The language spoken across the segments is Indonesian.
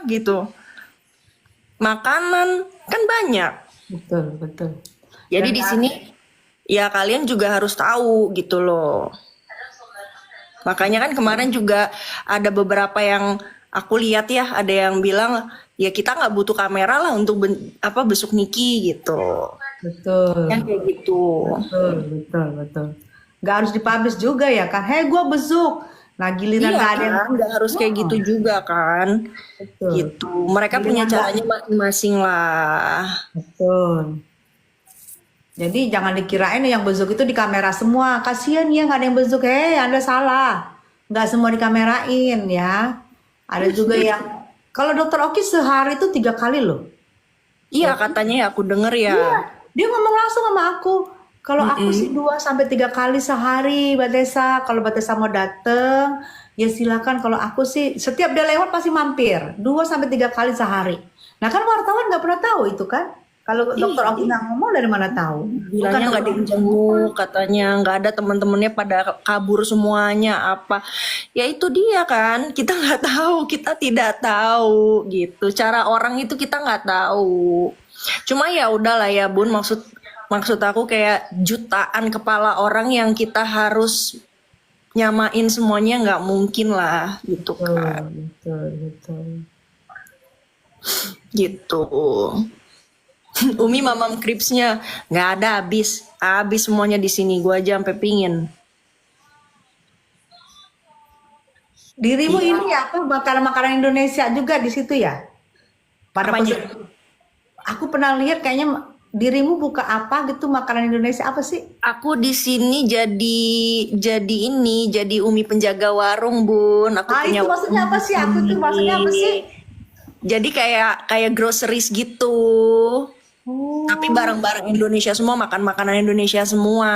gitu. Makanan kan banyak. Betul, betul. Jadi Dan di sini ya kalian juga harus tahu gitu loh. Makanya kan kemarin juga ada beberapa yang aku lihat ya, ada yang bilang ya kita nggak butuh kamera lah untuk besuk Niki gitu. Yang betul, kayak gitu. betul, betul, betul. Nggak harus dipublish juga ya kan? Hei, gue besuk. Nah, giliran Iya nggak ada yang, kan, nggak harus kayak gitu oh, juga kan. betul. Gitu. Mereka punya Giliran nggak, caranya masing-masing lah. betul. Jadi jangan dikirain yang bezuk itu di kamera semua. Kasian ya nggak ada yang bezuk. Hei, Anda salah. Nggak semua dikamerain ya. Ada juga yang kalau dokter Oki sehari itu 3 kali loh. Iya katanya ya aku denger ya. Iya, dia ngomong langsung sama aku. Kalau aku sih Mm-mm. 2 sampai 3 kali sehari, Mbak Tessa. Kalau Mbak Tessa mau dateng, ya silakan. Kalau aku sih setiap dia lewat pasti mampir. 2 sampai 3 kali sehari. Nah kan wartawan nggak pernah tahu itu kan. Kalau dokter Oki Iya. nggak ngomong dari mana tahu? Bukan Bilangnya nggak dokter ada yang Oki yang ngomong. jenguk, katanya nggak ada, teman-temannya pada kabur semuanya apa. Ya itu dia kan, kita nggak tahu, kita tidak tahu gitu. Cara orang itu kita nggak tahu. Cuma ya udahlah ya Bun, maksud maksud aku kayak jutaan kepala orang yang kita harus nyamain semuanya nggak mungkin lah gitu Betul, kan. betul, betul. Gitu. Umi mamam kripsnya nggak ada habis, habis semuanya di sini. Gua aja sampai pingin. Dirimu Iya, ini apa makanan-makanan Indonesia juga di situ ya? Pada apanya? pesen. Aku pernah lihat kayaknya dirimu buka apa gitu makanan Indonesia apa sih? Aku di sini jadi ini, jadi Umi penjaga warung, Bun. Aku Ah, punya itu warung maksudnya apa di sih? Aku itu maksudnya apa sih? sini. Jadi kayak kayak groceries gitu. Tapi Oh, barang-barang Indonesia semua, makan makanan Indonesia semua.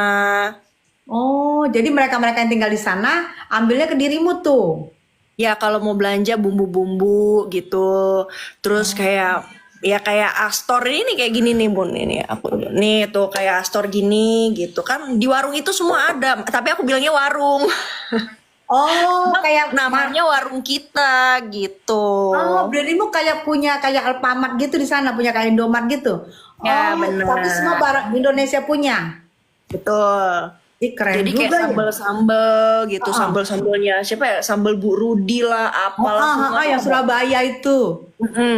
oh, jadi mereka-mereka yang tinggal di sana ambilnya ke dirimu tuh. Ya kalau mau belanja bumbu-bumbu gitu. Terus kayak ya kayak Astor ini kayak gini nih Bun, ini aku nih tuh kayak Astor gini gitu kan, di warung itu semua ada, tapi aku bilangnya warung. Oh, kayak Namanya warung kita gitu. oh, dirimu kayak punya kayak Alfamart gitu di sana, punya kayak Indomart gitu. Ya Oh, tapi semua benar. barang Indonesia punya. Betul. Ih, keren Jadi kayak juga ya. sambel-sambel gitu, Heeh. sambel-sambelnya siapa ya? Sambel Bu Rudi lah, Oh, apalah semua tuh yang ada. Surabaya itu.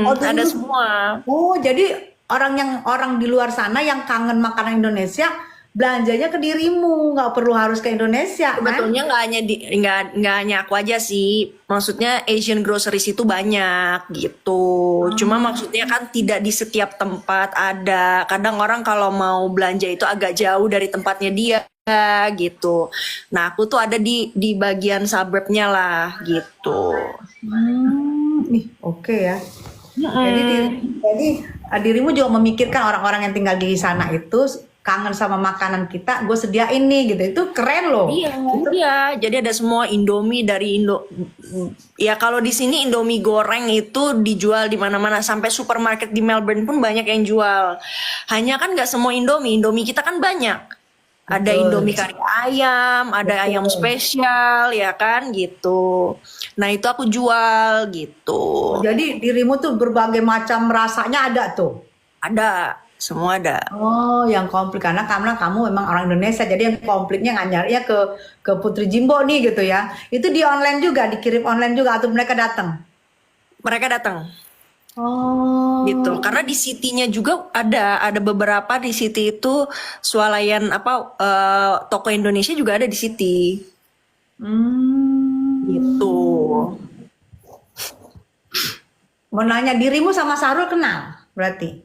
Oh, Ada dirimu. semua. Oh, jadi orang di luar sana yang kangen makanan Indonesia belanjanya ke dirimu, nggak perlu harus ke Indonesia, kan? Sebetulnya nggak hanya aku aja sih. Maksudnya Asian groceries itu banyak gitu. Cuma maksudnya kan tidak di setiap tempat ada. Kadang orang kalau mau belanja itu agak jauh dari tempatnya dia gitu. Nah, aku tuh ada di bagian suburbnya lah gitu. Nih, oke ya. Jadi Mm-mm. dirimu juga memikirkan orang-orang yang tinggal di sana itu kangen sama makanan kita, gue sediain nih gitu. Itu keren loh. Iya, Itu, iya. Jadi ada semua Indomie dari Indo. Ya kalau di sini Indomie goreng itu dijual di mana-mana. Sampai supermarket di Melbourne pun banyak yang jual. Hanya kan nggak semua Indomie. Indomie kita kan banyak. Ada betul, Indomie kari ayam, ada ayam betul. spesial, ya kan gitu. Nah itu aku jual gitu. Oh, jadi dirimu tuh berbagai macam rasanya ada tuh. Ada, semua ada. Oh, yang komplit karena kamu memang orang Indonesia, jadi yang komplitnya nggak nyari ya ke Putri Jimbo nih gitu ya. Itu di online juga, dikirim online juga atau mereka datang? Mereka datang. Gitu. Oh, Karena di City-nya juga ada beberapa di City itu swalayan apa toko Indonesia juga ada di City. Gitu. hmm. Mau nanya dirimu sama Sarul kenal berarti?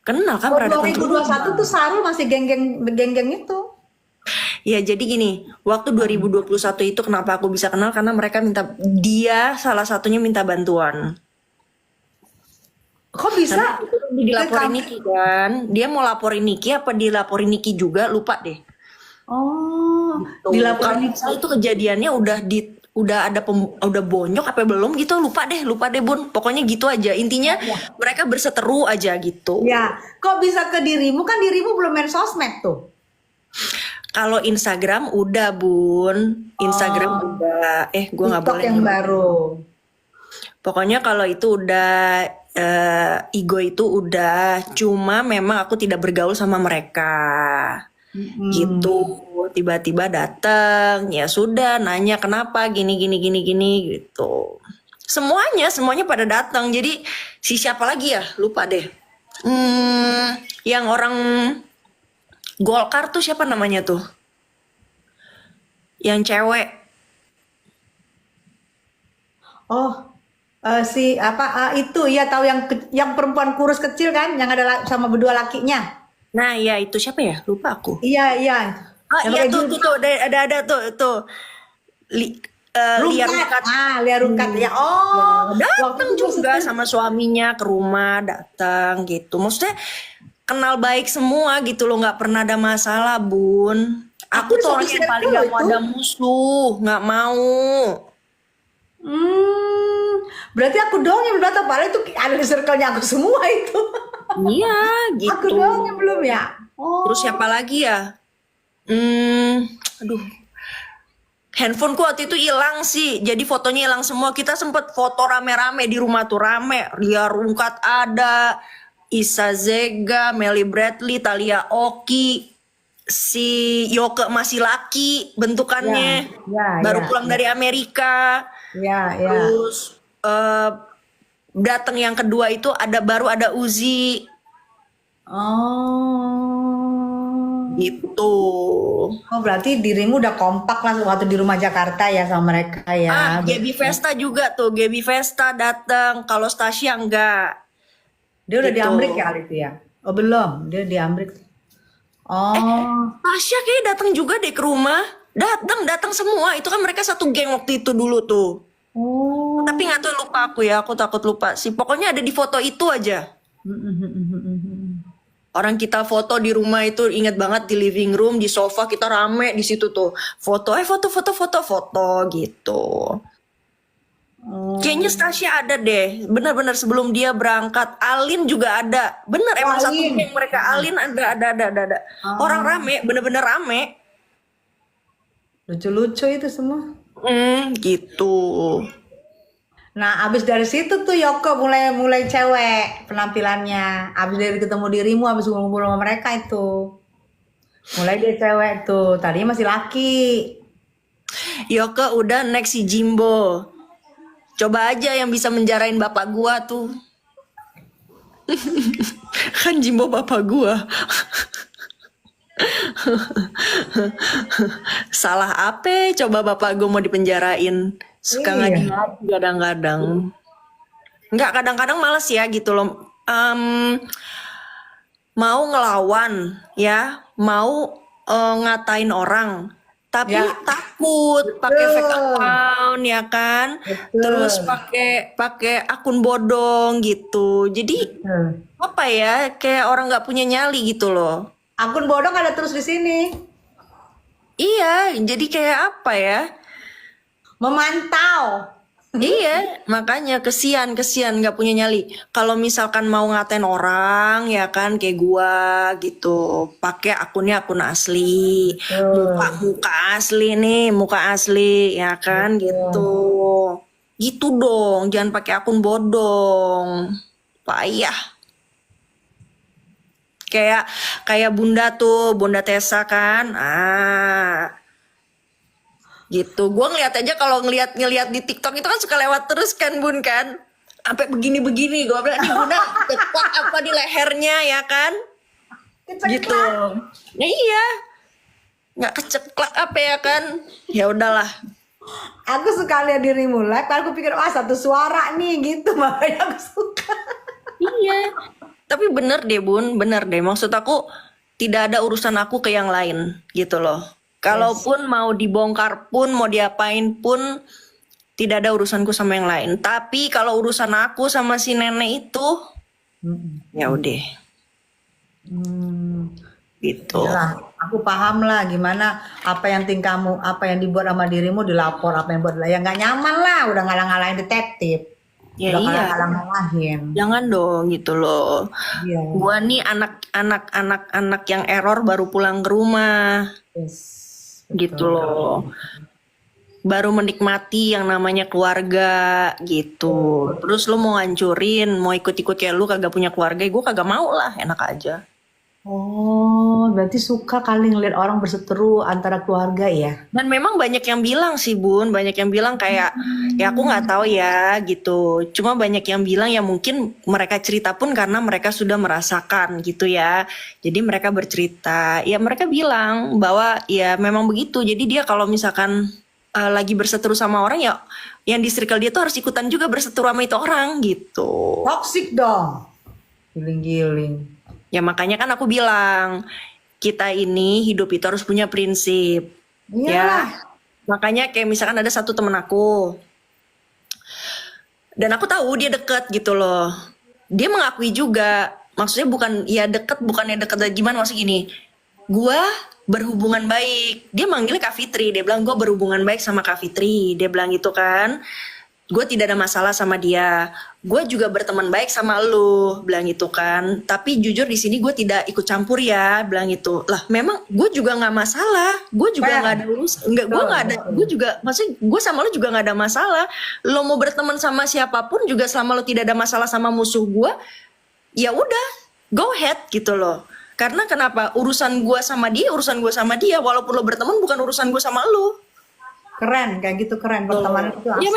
Kenal kan Oh, pernah datang ke 2021 tuh rumah. Sarul masih geng-geng itu. Ya jadi gini, waktu 2021 itu kenapa aku bisa kenal karena mereka dia salah satunya minta bantuan. Kok Karena bisa? waktu itu kan dia Ke dilaporin kamu? Niki kan. Dia mau laporin Niki apa dilaporin Niki juga lupa deh. Oh, Tuh, kalau dilaporin. misalnya itu kejadiannya udah ada udah bonyok apa belum gitu lupa deh Bun. Pokoknya gitu aja. Intinya mereka berseteru aja gitu. Ya, kok bisa ke dirimu? Kan dirimu belum main sosmed tuh. Kalau Instagram udah Bun, Instagram Oh, udah. Gua nggak TikTok boleh yang nyebut. baru. Pokoknya kalau itu udah ego itu udah, cuma memang aku tidak bergaul sama mereka. Gitu. Tiba-tiba datang, ya sudah nanya kenapa gini gini gini gini gitu. Semuanya pada datang. Jadi si siapa lagi ya? Lupa deh. Yang orang Golkar tuh siapa namanya tuh? Yang cewek. Oh, si apa itu ya tahu yang perempuan kurus kecil kan, yang ada sama berdua lakinya. Nah, ya itu siapa ya? Lupa aku. Iya, iya. Ah, Yang iya pakai tuh, jilbab. tuh, ada tuh. Lia Rungkat. Rungkat. Lia Rungkat ya. Oh, waktu Datang itu juga maksudnya. sama suaminya ke rumah, datang gitu. Maksudnya kenal baik semua gitu loh, nggak pernah ada masalah, Bun. Aku Aku di tuh satu orang yang paling circle nggak loh mau itu. ada musuh, nggak mau. Hmm, berarti aku doang yang belum tahu. Padahal itu ada di circle-nya aku semua itu. Iya, Aku gitu. doang yang belum ya. Terus Oh, siapa lagi ya? Aduh, handphoneku waktu itu hilang sih, jadi fotonya hilang semua. Kita sempet foto rame-rame di rumah tuh rame. Lia Rungkat ada, Isa Zega, Melly Bradley, Talia Oki, si Yoke masih laki ya, bentukannya, ya, baru ya, pulang ya, dari Amerika. ya, ya. Terus datang yang kedua itu baru ada Uzi Oh, gitu. oh berarti dirimu udah kompak lah waktu di rumah Jakarta ya sama mereka ya. Gaby Vesta juga tuh, Gaby Vesta datang. Kalau Stasia enggak Dia udah di gitu. Amrik ya kali itu ya? Oh belum, dia di Amrik. Oh, Tasya kayak datang juga deh ke rumah. Datang semua. Itu kan mereka satu geng waktu itu dulu tuh. oh. Tapi nggak tahu, lupa aku ya. Aku takut lupa sih. Pokoknya ada di foto itu aja. Orang kita foto di rumah itu, inget banget di living room, di sofa kita rame di situ tuh. Foto gitu. Oh. Kayaknya Stasia ada deh. Benar-benar sebelum dia berangkat. Alin juga ada. Bener emang satu Alin. geng mereka. Alin ada. Orang rame, bener-bener rame. Lucu-lucu itu semua. Gitu. Nah, abis dari situ tuh Yoko mulai cewek penampilannya. Abis dari ketemu dirimu, abis ngumpul sama mereka itu. Mulai dia cewek tuh. Tadinya masih laki. Yoke udah next si Jimbo. Coba aja yang bisa menjarain bapak gua tuh. Kan Jimbo bapak gua. Salah apa? Coba bapak gua mau dipenjarain. Suka Iya. ngadi-ngadi kadang-kadang. Enggak, kadang-kadang males ya gitu loh. Mau ngelawan ya, mau ngatain orang, tapi Ya. takut pakai fake Betul. account ya kan, Betul. terus pakai akun bodong gitu. Jadi Betul. apa ya, kayak orang nggak punya nyali gitu loh. Akun bodong ada terus di sini. Iya, jadi kayak apa ya? Memantau. Iya, makanya kesian nggak punya nyali. Kalau misalkan mau ngatain orang ya kan kayak gua gitu, pakai akunnya akun asli, muka asli ya kan gitu. Gitu dong, jangan pakai akun bodong. Payah. Kayak Bunda tuh, Bunda Tessa kan. Gitu. Gue ngeliat aja, kalau ngeliat di TikTok itu kan suka lewat terus kan Bun kan. Sampai begini-begini gue bilang, ini Bunda ceklak apa di lehernya ya kan? Gitu. Ya iya. Nggak keceklak apa ya kan? Ya udahlah. Aku suka lihat dirimu live, aku pikir wah satu suara nih gitu, makanya aku suka. Iya. Tapi bener deh Bun, bener deh. Maksud aku tidak ada urusan aku ke yang lain gitu loh. Kalaupun mau dibongkar pun, mau diapain pun, tidak ada urusanku sama yang lain. Tapi kalau urusan aku sama si nenek itu, ya udah. Gitu. Yalah, aku paham lah gimana apa yang tingkahmu, apa yang dibuat sama dirimu dilapor, apa yang buat ya nggak nyaman lah, udah ngalang-ngalahin detektif, Ya udah iya. ngalang-ngalahin. Jangan dong gitu loh. Iya. Gua nih anak yang error baru pulang ke rumah. Yes, Gitu loh. baru menikmati yang namanya keluarga gitu. Terus lu mau ngancurin, mau ikut-ikut kayak lu kagak punya keluarga, gue kagak mau lah, enak aja. Oh, berarti suka kali ngeliat orang berseteru antara keluarga ya? Dan memang banyak yang bilang sih Bun, banyak yang bilang kayak ya aku nggak tahu ya gitu. Cuma banyak yang bilang ya mungkin mereka cerita pun karena mereka sudah merasakan gitu ya. Jadi mereka bercerita, ya mereka bilang bahwa ya memang begitu. Jadi dia kalau misalkan lagi berseteru sama orang ya yang di circle dia tuh harus ikutan juga berseteru sama itu orang gitu. Toxic dong. Giling-giling. Ya makanya kan aku bilang kita ini hidup itu harus punya prinsip. Iyalah. Ya, makanya kayak misalkan ada satu temen aku, dan aku tahu dia deket gitu loh. Dia mengakui juga, maksudnya bukan ya deket, bukannya deket gimana maksud gini. Gua berhubungan baik. Dia manggilnya Kak Fitri, dia bilang gue berhubungan baik sama Kak Fitri. Dia bilang gitu kan. Gue tidak ada masalah sama dia. Gue juga berteman baik sama lu, bilang gitu kan. Tapi jujur di sini gue tidak ikut campur ya, bilang gitu. Lah, memang gue juga nggak masalah. Gue juga nggak ada urus, nggak gue nggak ada. Gue juga, maksudnya gue sama lu juga nggak ada masalah. Lo mau berteman sama siapapun juga selama lo tidak ada masalah sama musuh gue, ya udah, go ahead gitu loh. Karena kenapa? Urusan gue sama dia, urusan gue sama dia. Walaupun lo berteman bukan urusan gue sama lo. Keren, kayak gitu keren. Pertemanan itu Ya asik.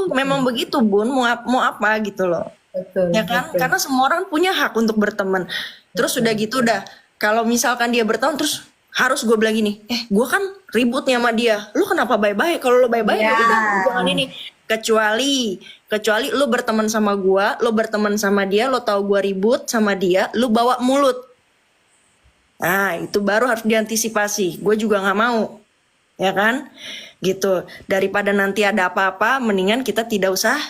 memang begitu Bun, mau apa gitu loh. Betul, Ya kan? betul. Karena semua orang punya hak untuk berteman. Terus udah gitu udah, kalau misalkan dia berteman terus harus gue bilang gini, gue kan ribut nih sama dia. Lu kenapa bye-bye? Kalau lu bye-bye ya Ya. udah jangan ini. Kecuali lu berteman sama gue, lu berteman sama dia, lu tahu gue ribut sama dia, lu bawa mulut. Nah, itu baru harus diantisipasi. Gue juga nggak mau. Ya kan? Gitu. Daripada nanti ada apa-apa, mendingan kita tidak usah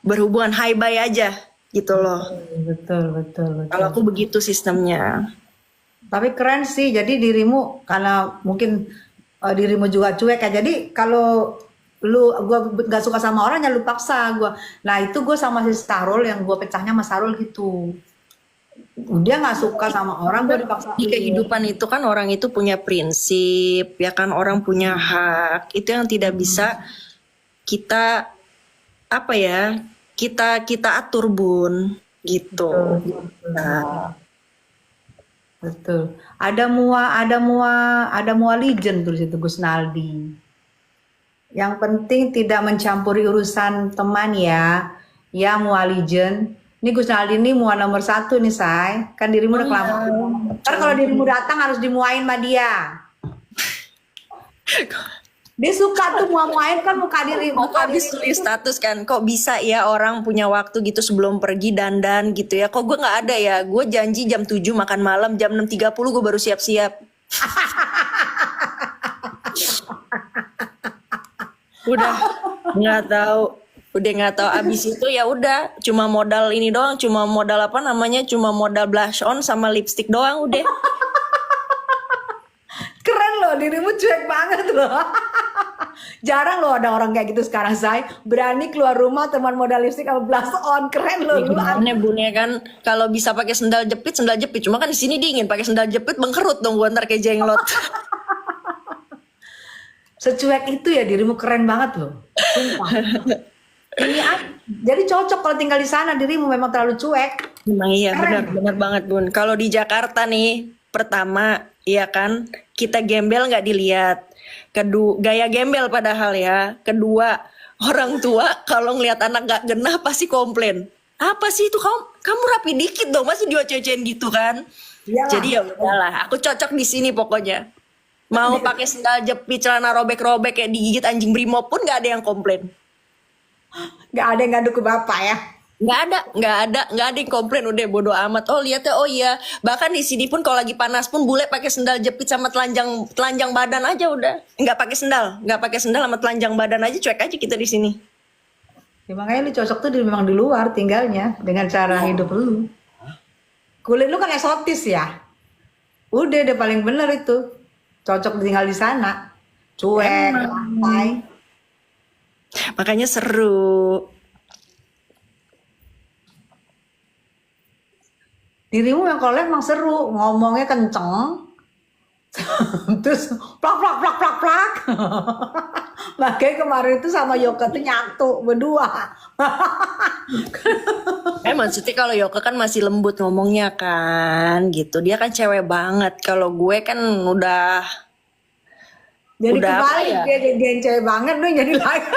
berhubungan, high bye aja gitu loh. Betul, betul, betul. Kalau aku begitu sistemnya. Tapi keren sih. Jadi dirimu karena mungkin dirimu juga cuek ya. Jadi kalau gua gak suka sama orang ya lu paksa gua. Nah itu gue sama si Sarul yang gue pecahnya sama Sarul gitu. Dia nggak suka sama orang gue dipaksa. Di kehidupan itu kan orang itu punya prinsip, ya kan, orang punya hak. Itu yang tidak bisa kita apa ya? Kita atur Bun gitu. Nah, Betul. Ada mua legend tuh situ Gus Naldi. Yang penting tidak mencampuri urusan teman ya. Ya mua legend. Ini Gus Naldi ini mua nomor 1 nih say. Kan dirimu udah kelamaan. Ntar kalau dirimu datang harus dimuain sama dia. Dia suka tuh muain kan muka diri. aku habis tulis status kan, kok bisa ya orang punya waktu gitu sebelum pergi dandan gitu ya. Kok gue nggak ada ya? Gue janji jam 7 makan malam, jam 6.30 gue baru siap-siap. Udah nggak tahu abis itu ya udah cuma modal ini doang, cuma modal apa namanya, cuma modal blush on sama lipstick doang udah. Keren loh, dirimu cuek banget loh. Jarang loh ada orang kayak gitu sekarang say. Berani keluar rumah teman modal lipstick sama blush on. Keren loh. Lu Gimana Bun ya kan, kalau bisa pakai sendal jepit, cuma kan di sini dingin, pakai sendal jepit bengkerut dong gue ntar kayak jenglot. secuek itu ya dirimu, keren banget loh. Sumpah. Jadi cocok kalau tinggal di sana, dirimu memang terlalu cuek. Emang iya benar banget Bun. Kalau di Jakarta nih, pertama iya kan kita gembel nggak dilihat. Kedua gaya gembel padahal ya. Kedua orang tua kalau ngelihat anak nggak genah pasti komplain. Apa sih itu kamu rapi dikit dong, masih dioceh-ocehin gitu kan. Iyalah. Jadi ya udahlah, aku cocok di sini pokoknya. Mau pakai sendal jepit, celana robek-robek kayak digigit anjing brimo pun nggak ada yang komplain. Nggak ada yang ngadu ke bapak ya. Nggak ada yang komplain, udah bodo amat. Oh lihat ya, oh iya. Bahkan di sini pun kalau lagi panas pun bule pakai sendal jepit sama telanjang badan aja udah. Nggak pakai sendal sama telanjang badan aja, cuek aja kita di sini. Ya, makanya lu cocok tuh memang di luar tinggalnya dengan cara hidup lu. Kulit lu kan eksotis ya. Udah paling bener itu. Cocok tinggal di sana. Cuek, santai. Makanya seru. Dirimu yang kalau emang seru, ngomongnya kenceng, Terus plak plak plak plak plak. Makanya kemarin itu sama Yoka tuh nyatu berdua. Maksudnya kalau Yoka kan masih lembut ngomongnya kan, gitu. Dia kan cewek banget. Kalau gue kan Jadi udah apa kebalik ya? dia yang cewek banget tuh jadi laki.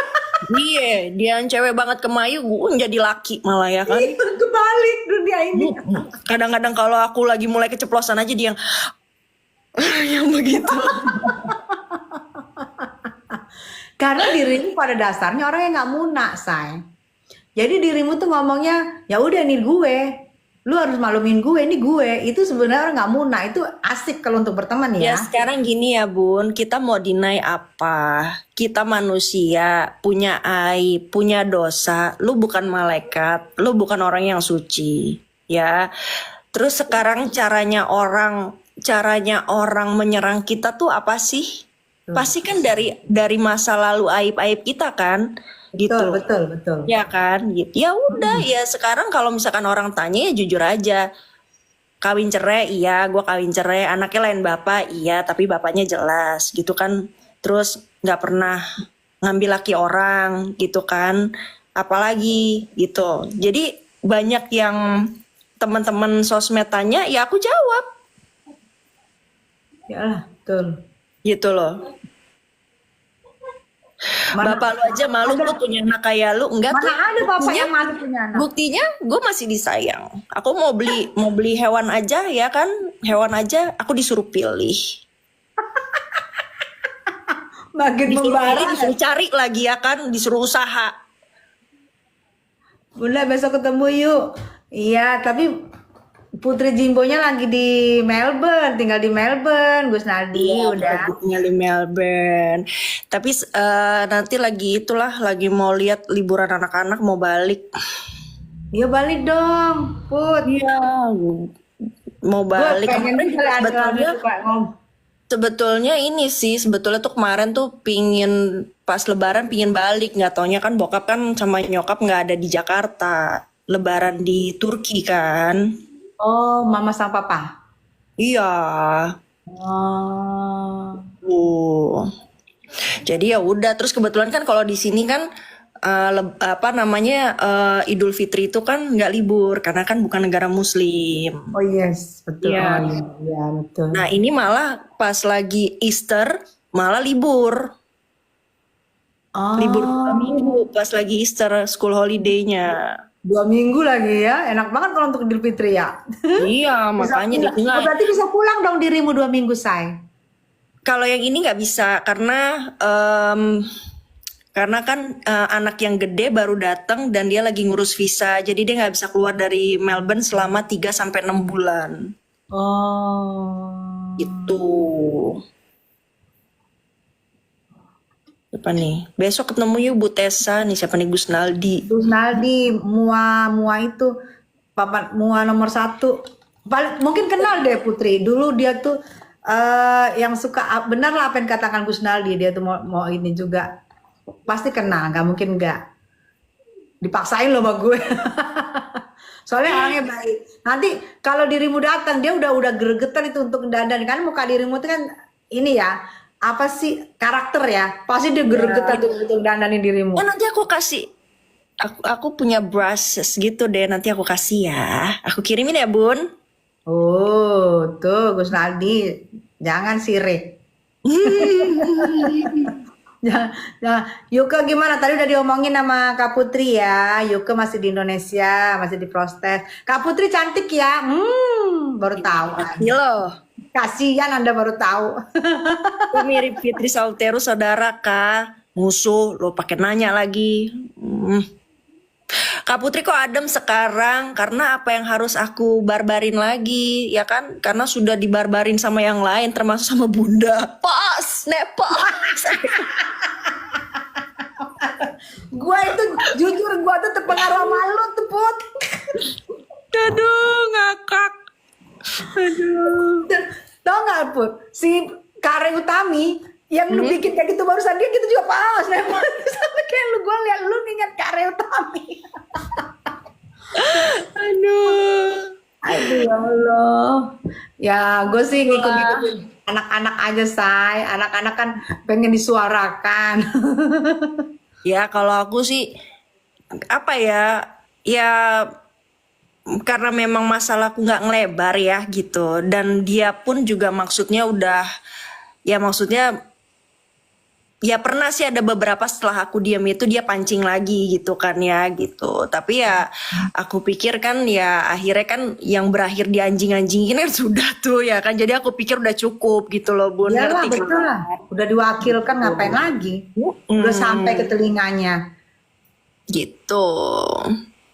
Dia yang cewek banget ke Mayu, gue jadi laki malah ya kan. Itu kebalik dunia ini. Kadang-kadang kalau aku lagi mulai keceplosan aja dia yang yang begitu. Karena dirimu pada dasarnya orang yang nggak munak, say. Jadi dirimu tuh ngomongnya, ya udah nih gue, lu harus maklumin gue, ini gue. Itu sebenarnya orang nggak munak, itu asik kalau untuk berteman Ya ya. sekarang gini ya Bun, kita mau deny apa? Kita manusia, punya aib, punya dosa. Lu bukan malaikat, lu bukan orang yang suci, ya. Terus sekarang caranya orang menyerang kita tuh apa sih? Pasti kan dari masa lalu aib-aib kita kan, Betul, gitu. betul. Ya kan, gitu. Ya udah, ya sekarang kalau misalkan orang tanya ya jujur aja. Kawin cerai, iya, gue kawin cerai. Anaknya lain bapak, iya, tapi bapaknya jelas, gitu kan. Terus nggak pernah ngambil laki orang, gitu kan. Apalagi, gitu. Jadi banyak yang teman-teman sosmed tanya, ya aku jawab, Ya lah, betul. gitu loh. Bapak lu aja malu tuh punya anak kayak lu, enggak tuh. Mana ada bapak Buktinya, yang malu punya anak? buktinya gue masih disayang. Aku mau beli hewan aja ya kan, hewan aja aku disuruh pilih. Makin Disuruh pilih, membara. disuruh cari lagi ya kan, disuruh usaha. Bunda besok ketemu yuk. Iya, tapi Putri Jimbonya lagi di Melbourne, tinggal di Melbourne, Gus Naldi udah. Tinggal di Melbourne. Tapi nanti lagi mau lihat liburan anak-anak mau balik. Dia balik dong, Put. Iya, mau Gue balik. pengen Kemarin juga sebetulnya suka ngomong. sebetulnya tuh kemarin tuh pingin pas Lebaran pingin balik, nggak taunya kan bokap kan sama nyokap nggak ada di Jakarta, Lebaran di Turki kan. Oh, mama sama papa. Iya. Oh. Jadi ya udah, terus kebetulan kan kalau di sini kan Idul Fitri itu kan nggak libur karena kan bukan negara Muslim. Oh yes, betul. Iya. Oh iya, betul. Nah ini malah pas lagi Easter malah libur. Libur 2 minggu pas lagi Easter school holiday-nya. 2 minggu lagi ya, enak banget kalau untuk Idul Fitri ya. Iya, makanya Oh, berarti bisa pulang dong dirimu 2 minggu, say. kalau yang ini nggak bisa karena kan anak yang gede baru datang dan dia lagi ngurus visa, jadi dia nggak bisa keluar dari Melbourne selama 3 sampai 6 bulan. Oh. Itu. Siapa nih? Besok ketemu yuk Bu Tessa nih, siapa nih, Gus Naldi. Gus Naldi, Mua itu papan Mua nomor 1. Mungkin kenal deh Putri. Dulu dia tuh yang suka benar lah apa yang katakan Gus Naldi, dia tuh mau ini juga. Pasti kenal, nggak mungkin nggak. Dipaksain loh sama gue. Soalnya orangnya baik. Nanti kalau dirimu datang dia udah gregetan itu untuk dandan kan, muka dirimu itu kan ini ya, apa sih karakter ya, pasti dia gregetan tuh untuk dandanin dirimu. Oh nanti aku kasih, aku punya brushes gitu deh, nanti aku kasih ya, aku kirimin ya Bun. Oh tuh Gus Naldi, jangan sirik. Nah, Yuka gimana? Tadi udah diomongin sama Kak Putri ya. Yuka masih di Indonesia, masih di proses. Kak Putri cantik ya. Baru tahu. Iya loh. Kasihan Anda baru tahu. Aku mirip Fitri Sautero saudara Kak. Musuh lo pakai nanya lagi. Kak Putri kok adem sekarang? Karena apa yang harus aku barbarin lagi, ya kan? Karena sudah dibarbarin sama yang lain, termasuk sama Bunda. Pas, nepas. Gua itu jujur gua tuh terpengaruh sama lu tuh Put. Aduh, ngakak. Aduh. Tau gak Put? Si Kare Utami yang lu bikin kayak gitu barusan dia gitu juga pas. Sama kayak lu, gua liat lu ingat Kare Utami. Aduh. Aduh ya Allah. Ya gue sih ngikut anak-anak aja, Say. Anak-anak kan pengen disuarakan. Ya kalau aku sih apa ya, ya karena memang masalahku nggak ngelebar ya gitu, dan dia pun juga maksudnya udah, ya maksudnya ya pernah sih ada beberapa setelah aku diam itu dia pancing lagi gitu kan ya gitu. Tapi ya aku pikir kan ya akhirnya kan yang berakhir di anjing-anjingin kan sudah tuh ya kan. Jadi aku pikir udah cukup gitu loh Bun, Iyalah, ngerti kan? betul lah. Udah diwakilkan ngapain lagi? Udah sampai ke telinganya. Gitu.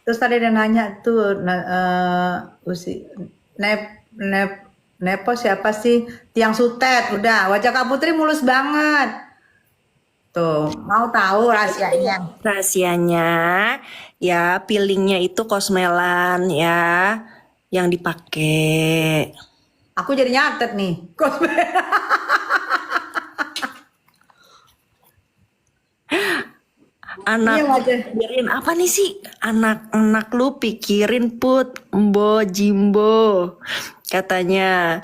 Terus tadi ada nanya tuh, Nepo siapa sih? Tiang Sutet, udah. Wajah Kak Putri mulus banget. Tuh, mau tahu rahasianya? Rahasianya ya peelingnya itu Cosmelan ya yang dipakai. Aku jadi nyatet nih. Anak Iya, wajah. pikirin apa nih sih? Anak-anak lu pikirin Put, Mbo Jimbo. Katanya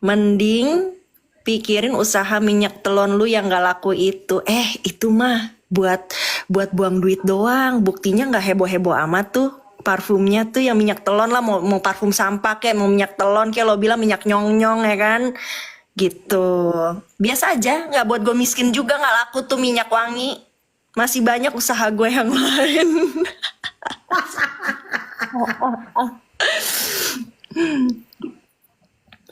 mending pikirin usaha minyak telon lu yang gak laku itu. Itu mah buat buat buang duit doang. Buktinya nggak heboh-heboh amat tuh. Parfumnya tuh yang minyak telon lah, mau parfum sampah kayak mau minyak telon kayak lo bilang minyak nyong-nyong ya kan, gitu. Biasa aja, nggak buat gue miskin juga, nggak laku tuh minyak wangi. Masih banyak usaha gue yang lain.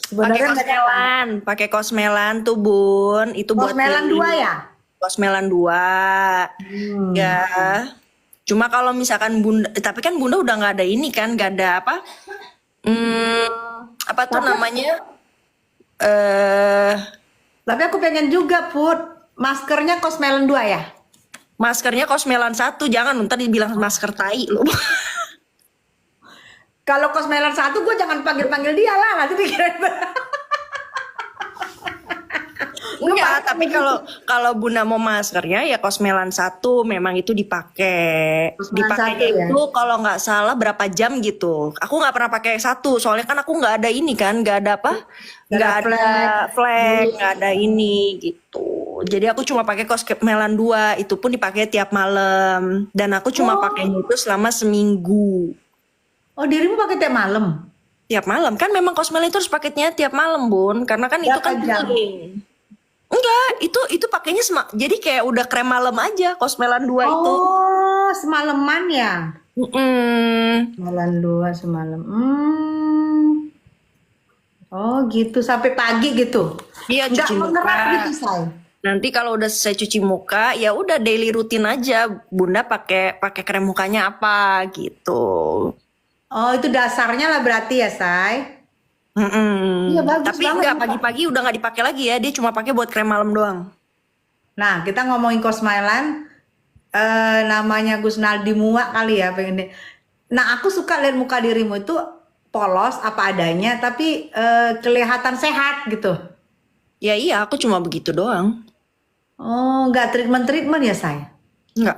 Sebenarnya nggak Pakai kosmelan tuh Bun, itu buat Kosmelan 2 ya? Kosmelan 2. Ya. Cuma kalau misalkan Bunda, tapi kan Bunda udah nggak ada ini kan, nggak ada apa? Apa tuh namanya? Tapi aku pengen juga, Put. Maskernya Kosmelan 2 ya? Maskernya Kosmelan 1, jangan ntar dibilang masker tai lo. Kalau Kosmelan 1 gue jangan panggil-panggil dia lah, nanti dikira. Enggak, tapi kalau Bunda mau maskernya ya Kosmelan 1 memang itu dipakai. Kosmelan Dipakainya 1 ya? itu kalau nggak salah berapa jam gitu. Aku nggak pernah pakai 1, soalnya kan aku nggak ada ini kan, nggak ada apa? Nggak ada flek, nggak ada ini gitu. Jadi aku cuma pakai Kosmelan 2, itu pun dipakai tiap malam. Dan aku cuma pakainya itu selama seminggu. Oh, dirimu pakai tiap malam? Tiap malam kan memang Kosmelan itu harus pakainya tiap malam Bun, karena kan itu kan Berapa jam? peeling. Enggak, itu pakainya jadi kayak udah krem malam aja Kosmelan 2 itu. Oh, semalaman ya? Mm-mm. Kosmelan 2 semalam. Oh, gitu sampai pagi gitu. Iya, Nggak cuci muka. mengeras gitu, Say. Nanti kalau udah selesai cuci muka, ya udah daily rutin aja. Bunda pakai krem mukanya apa gitu. Oh, itu dasarnya lah berarti ya, Say. Mm-mm. Iya, bagus Tapi banget enggak, nih, Pak. pagi-pagi udah nggak dipakai lagi ya. Dia cuma pakai buat krem malam doang. Nah, kita ngomongin Kosmelan, namanya Gusnaldi Mua kali ya pengen. Nah, aku suka lihat muka dirimu itu polos apa adanya, tapi kelihatan sehat gitu. Ya iya, aku cuma begitu doang. Oh, nggak treatment ya, Say? Enggak.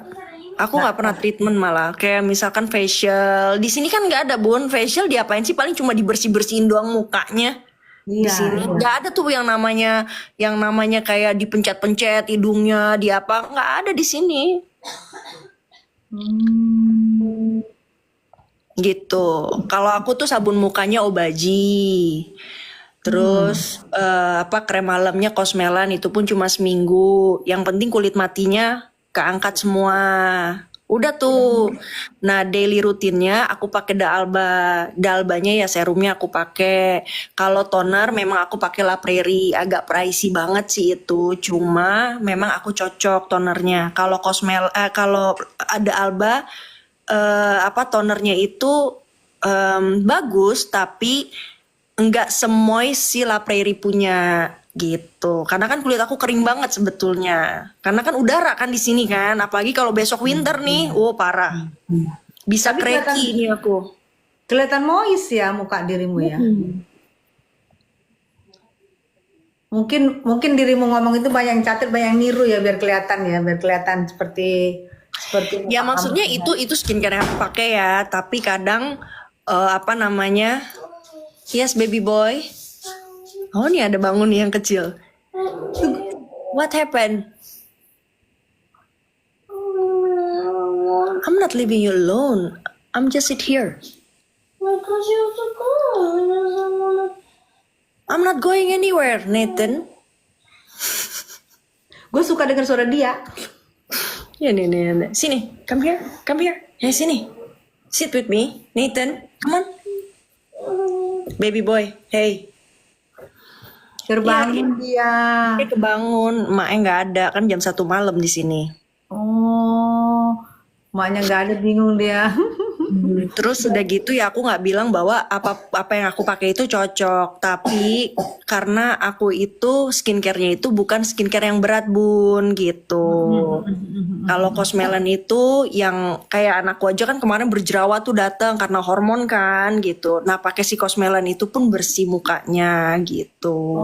Aku nggak pernah treatment malah. Kayak misalkan facial. Di sini kan nggak ada Bun. Facial diapain sih? Paling cuma dibersih-bersihin doang mukanya. Di Iya, sini iya. nggak ada tuh yang namanya kayak dipencet-pencet hidungnya, di apa, nggak ada di sini. Gitu. Kalau aku tuh sabun mukanya Obagi. Terus apa krem malamnya Kosmelan, itu pun cuma seminggu. Yang penting kulit matinya keangkat semua. Udah tuh. Nah, daily rutinnya aku pakai Dalba. Dalbanya ya serumnya aku pakai. Kalau toner memang aku pakai La Prairie. Agak pricey banget sih itu. Cuma memang aku cocok tonernya. Kalau kalau ada Alba apa tonernya itu bagus, tapi enggak semoy si La Prairie punya gitu. Karena kan kulit aku kering banget sebetulnya. Karena kan udara kan di sini kan. Apalagi kalau besok winter nih, parah. Bisa Tapi kreki ini aku. Kelihatan moist ya muka dirimu ya. Mungkin dirimu ngomong itu banyak yang catat, banyak yang niru ya biar kelihatan seperti Ya muka maksudnya kamu. itu skincare yang aku pakai ya. Tapi kadang apa namanya? Yes baby boy. Oh, nih ada bangun nih yang kecil. What happened? I'm not leaving you alone. I'm just sit here. Because you have to go. I'm not going anywhere, Nathan. Gue suka dengar suara dia. Ya nih. Sini, come here. Sini. Sit with me, Nathan. Come on. Baby boy, hey. Terbangun dia. Dia kebangun, emaknya nggak ada kan jam 1 malam di sini. Oh, maknya nggak ada, bingung dia. Terus udah gitu ya aku nggak bilang bahwa apa yang aku pakai itu cocok, tapi karena aku itu skincare-nya itu bukan skincare yang berat bun gitu. Kalau Cosmelan itu yang kayak anakku aja kan kemarin berjerawat tuh datang karena hormon kan gitu. Nah pakai si Cosmelan itu pun bersih mukanya gitu.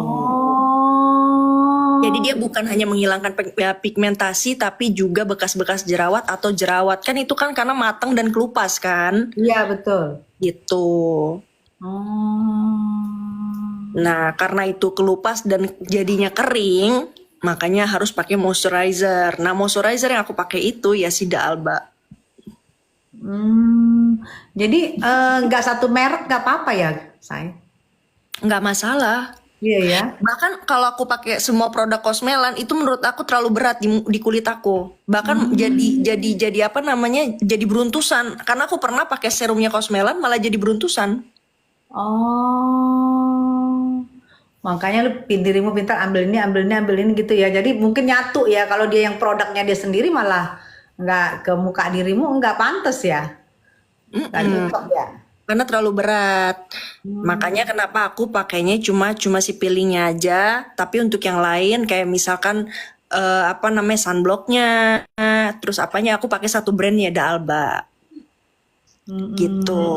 Jadi dia bukan hanya menghilangkan pigmentasi tapi juga bekas-bekas jerawat atau jerawat kan itu kan karena matang dan kelupas kan Iya betul. gitu. Nah karena itu kelupas dan jadinya kering makanya harus pakai moisturizer. Nah moisturizer yang aku pakai itu ya Sida Alba. Jadi nggak satu merek nggak apa-apa ya, say? Nggak masalah. Iya ya. Bahkan kalau aku pakai semua produk Cosmelan itu menurut aku terlalu berat di kulit aku. Bahkan jadi apa namanya? Jadi beruntusan. Karena aku pernah pakai serumnya Cosmelan malah jadi beruntusan. Oh, makanya lu dirimu pintar ambil ini gitu ya. Jadi mungkin nyatu ya. Kalau dia yang produknya dia sendiri malah nggak ke muka dirimu, nggak pantas ya. Nggak cocok ya. Karena terlalu berat. Makanya kenapa aku pakainya cuma si peelingnya aja. Tapi untuk yang lain kayak misalkan apa namanya sunblocknya, terus apanya aku pakai satu brand ya Da Alba. Gitu.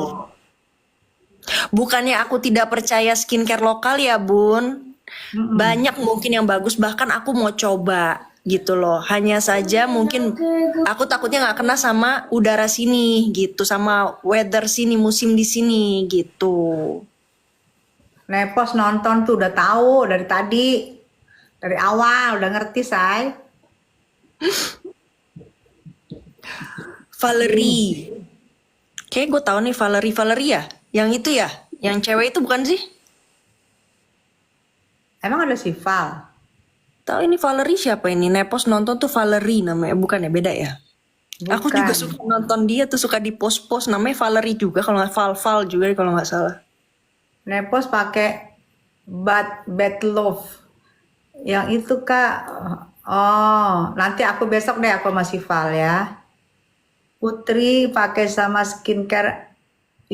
Bukannya aku tidak percaya skincare lokal ya Bun. Banyak mungkin yang bagus, bahkan aku mau coba gitu loh. Hanya saja mungkin aku takutnya nggak kena sama udara sini gitu, sama weather sini, musim di sini gitu. Nepos nonton tuh udah tahu dari tadi, dari awal udah ngerti, say. Valerie. Kayak gue tahu nih Valerie ya. Yang itu ya, yang cewek itu bukan sih? Emang ada si Val? Tahu ini Valerie siapa ini? Nepos nonton tuh Valerie namanya, bukan ya, beda ya? Aku juga Bukan. suka nonton dia tuh, suka di post-post namanya Valerie juga kalau nggak Val juga kalau nggak salah. Nepos pakai bad love. Yang itu Kak. Oh, nanti aku besok deh aku masih Val ya. Putri pakai sama skincare.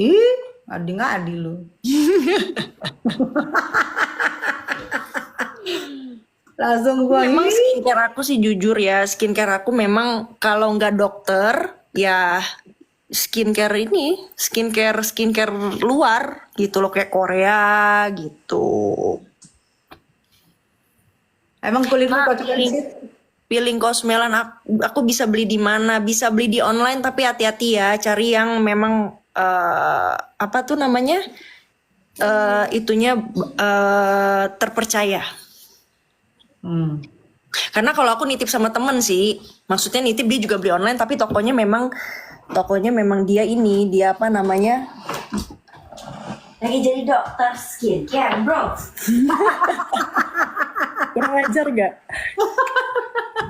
Ih, adi nggak adi lu. Langsung gua Memang skincare aku sih jujur ya, skincare aku memang kalau nggak dokter ya skincare luar gitu loh kayak Korea gitu. emang kulitmu Nah, cocok di situ. Peeling Cosmelan aku bisa beli di mana? Bisa beli di online tapi hati-hati ya, cari yang memang apa tuh namanya? Itunya terpercaya. Karena kalau aku nitip sama temen sih, maksudnya nitip dia juga beli online tapi tokonya memang dia apa namanya? Lagi jadi dokter skincare, bro. Kurang ajar gak?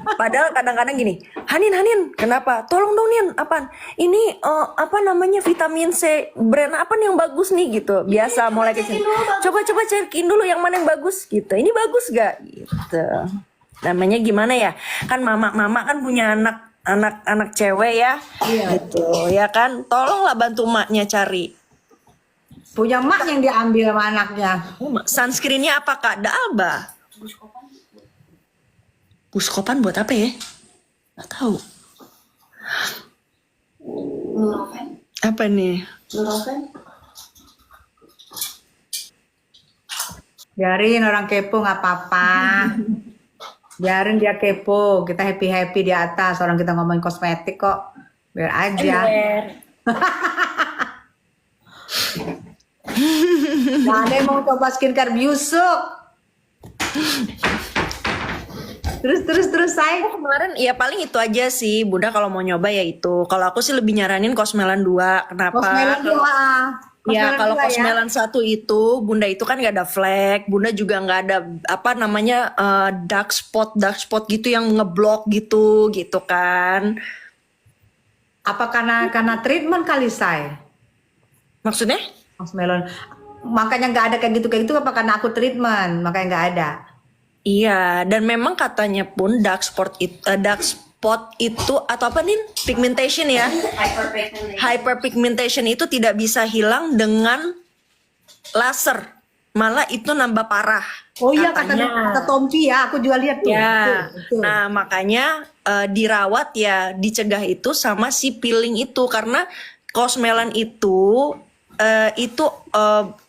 Padahal kadang-kadang gini, Hanin, kenapa? Tolong dong Nin, apaan? Ini apa namanya vitamin C brand apa nih yang bagus nih gitu. Biasa mulai kecil. Coba cekin dulu yang mana yang bagus gitu. Ini bagus gak? Gitu. Namanya gimana ya? Kan mama kan punya anak cewek ya. Iya. Gitu ya kan. Tolonglah bantu emaknya cari. Punya mak yang diambil sama anaknya. Sunscreennya apa Kak? Da Alba. Buscopan buat apa ya? Nggak tahu. Nurofen. Apa nih? Nurofen. Biarin orang kepo nggak apa-apa. Biarin dia kepo. Kita happy di atas. Orang kita ngomongin kosmetik kok. Biar aja. Nggak ada yang mau coba skincare busuk. Terus say. Kemarin ya paling itu aja sih Bunda kalau mau nyoba ya itu. Kalau aku sih lebih nyaranin Cosmelan 2. Kenapa? Cosmelan dua. Ya kalau dua ya. Cosmelan 1 itu Bunda itu kan nggak ada flek, Bunda juga nggak ada apa namanya dark spot gitu yang ngeblok gitu kan. Apa karena treatment kali say? Maksudnya? Cosmelan. Makanya nggak ada kayak gitu apa karena aku treatment makanya nggak ada. Iya, dan memang katanya pun dark spot itu atau apa nih pigmentation ya, hyperpigmentation itu tidak bisa hilang dengan laser, malah itu nambah parah. Oh iya katanya. kata Tompi ya, aku juga lihat tuh. Ya, Betul. nah makanya dirawat ya, dicegah itu sama si peeling itu karena Cosmelan itu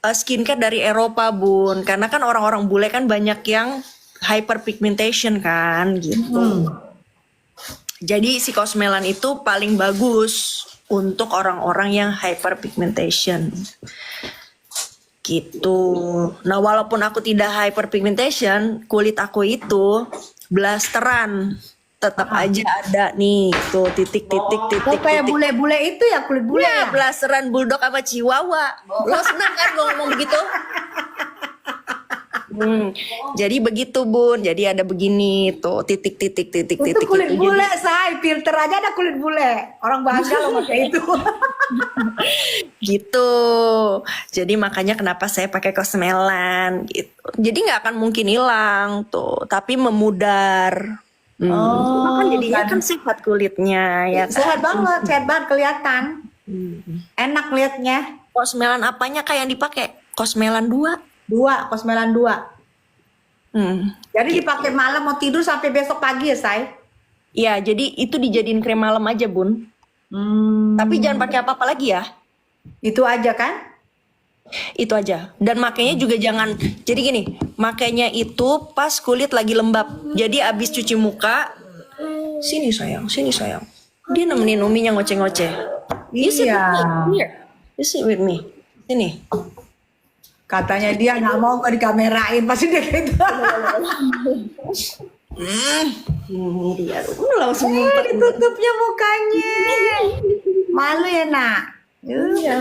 skincare dari Eropa Bun, karena kan orang-orang bule kan banyak yang hyperpigmentation kan gitu. Jadi si Cosmelan itu paling bagus untuk orang-orang yang hyperpigmentation gitu. Nah walaupun aku tidak hyperpigmentation, kulit aku itu blasteran, tetap aja ada nih tuh titik-titik Oh kayak bule-bule itu ya kulit bule ya, ya? blasteran bulldog sama chihuahua. Lo senang kan gue ngomong begitu? Jadi begitu Bun, jadi ada begini tuh titik-titik Itu kulit gitu. bule say, filter aja ada kulit bule. Orang bangga loh pakai itu. Gitu. Jadi makanya kenapa saya pakai Cosmelan gitu. Jadi nggak akan mungkin hilang tuh, tapi memudar. Cuma kan jadinya kan sehat kulitnya ya kan? Sehat banget kelihatan. Enak liatnya. Cosmelan apanya kayak yang dipakai? Cosmelan 2. Cosmelan 2. Jadi dipakai malam mau tidur sampai besok pagi ya say? Iya, jadi itu dijadiin krem malam aja Bun. Tapi jangan pakai apa-apa lagi ya. Itu aja kan? Itu aja. Dan makanya juga jangan, jadi gini, makanya itu pas kulit lagi lembab. Jadi abis cuci muka, sini sayang. Dia nemenin Uminya ngoceh-ngoceh. You sit with me. Here. You sit with me. Sini. Katanya dia nggak mau nggak dikamerain pasti dia gitu. Ini dia. Langsung ngumpet. Ditutupnya mukanya. Malu ya nak? Iya.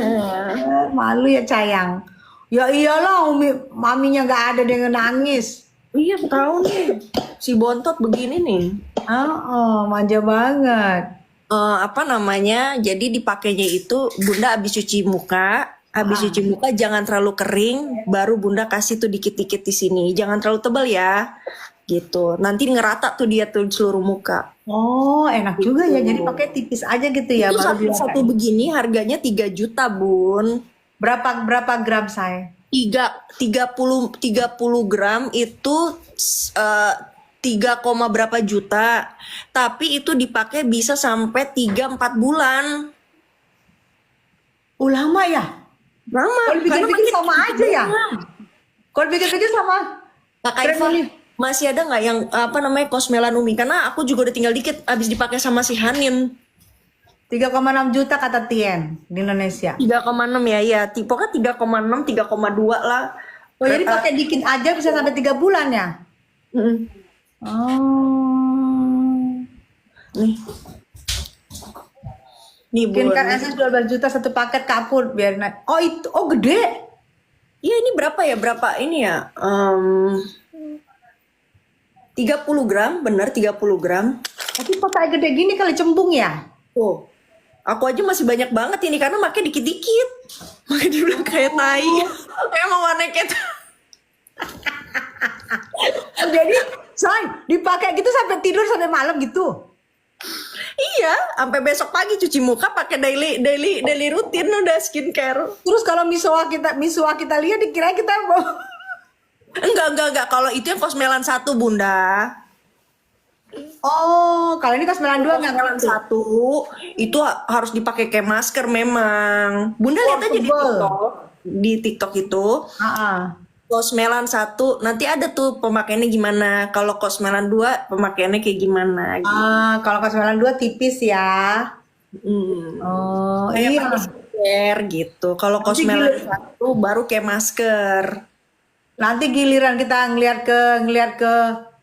Malu ya sayang. Ya iyalah maminya nggak ada dengan nangis. Iya tahu nih. Si bontot begini nih. Manja banget. Apa namanya? Jadi dipakainya itu Bunda habis cuci muka. Habis cuci muka jangan terlalu kering, baru Bunda kasih tuh dikit-dikit di sini. Jangan terlalu tebal ya. Gitu. Nanti ngerata tuh dia tuh seluruh muka. Oh, enak juga ya. Jadi pakai tipis aja gitu ya. Itu Baru satu begini harganya 3 juta, Bun. berapa gram say? 30 gram itu 3, berapa juta. Tapi itu dipakai bisa sampai 3-4 bulan. Lama ya? Lama. Kalau pikir-pikir sama aja ya? Kalau pikir-pikir sama. Kak Iva, masih ada nggak yang apa namanya Cosmelan Umi? Karena aku juga udah tinggal dikit abis dipakai sama si Hanin. 3,6 juta kata Tien di Indonesia. 3,6 ya, ya. Pokoknya 3,6, 3,2 lah. Oh jadi pakai dikit aja bisa sampai 3 bulan ya? Oh. Nih Bun. Skincare Essence 12 juta satu paket kapur biar oh itu gede. Iya ini berapa ya? Berapa ini ya? 30 gram, bener 30 gram. Tapi pakai gede gini kali cembung ya? Oh, aku aja masih banyak banget ini karena makai dikit-dikit. Makanya dibilang kayak tai. Emang warna kayak Jadi, say, dipakai gitu sampai tidur sampai malam gitu. Iya, sampai besok pagi cuci muka pakai daily rutin udah skincare. Terus kalau misua kita lihat dikira kita mau Enggak. Kalau itu yang Cosmelan 1 Bunda. Oh, kalau ini Cosmelan 2 nggak Cosmelan 1 itu harus dipakai kayak masker memang. Bunda lihat aja di TikTok itu. Cosmelan 1 nanti ada tuh pemakaiannya gimana. Kalau Cosmelan 2 pemakaiannya kayak gimana gitu. kalau Cosmelan 2 tipis ya. Oh, iya. skincare gitu. Kalau Nanti Cosmelan giliran, satu baru kayak masker. nanti giliran kita ngelihat ke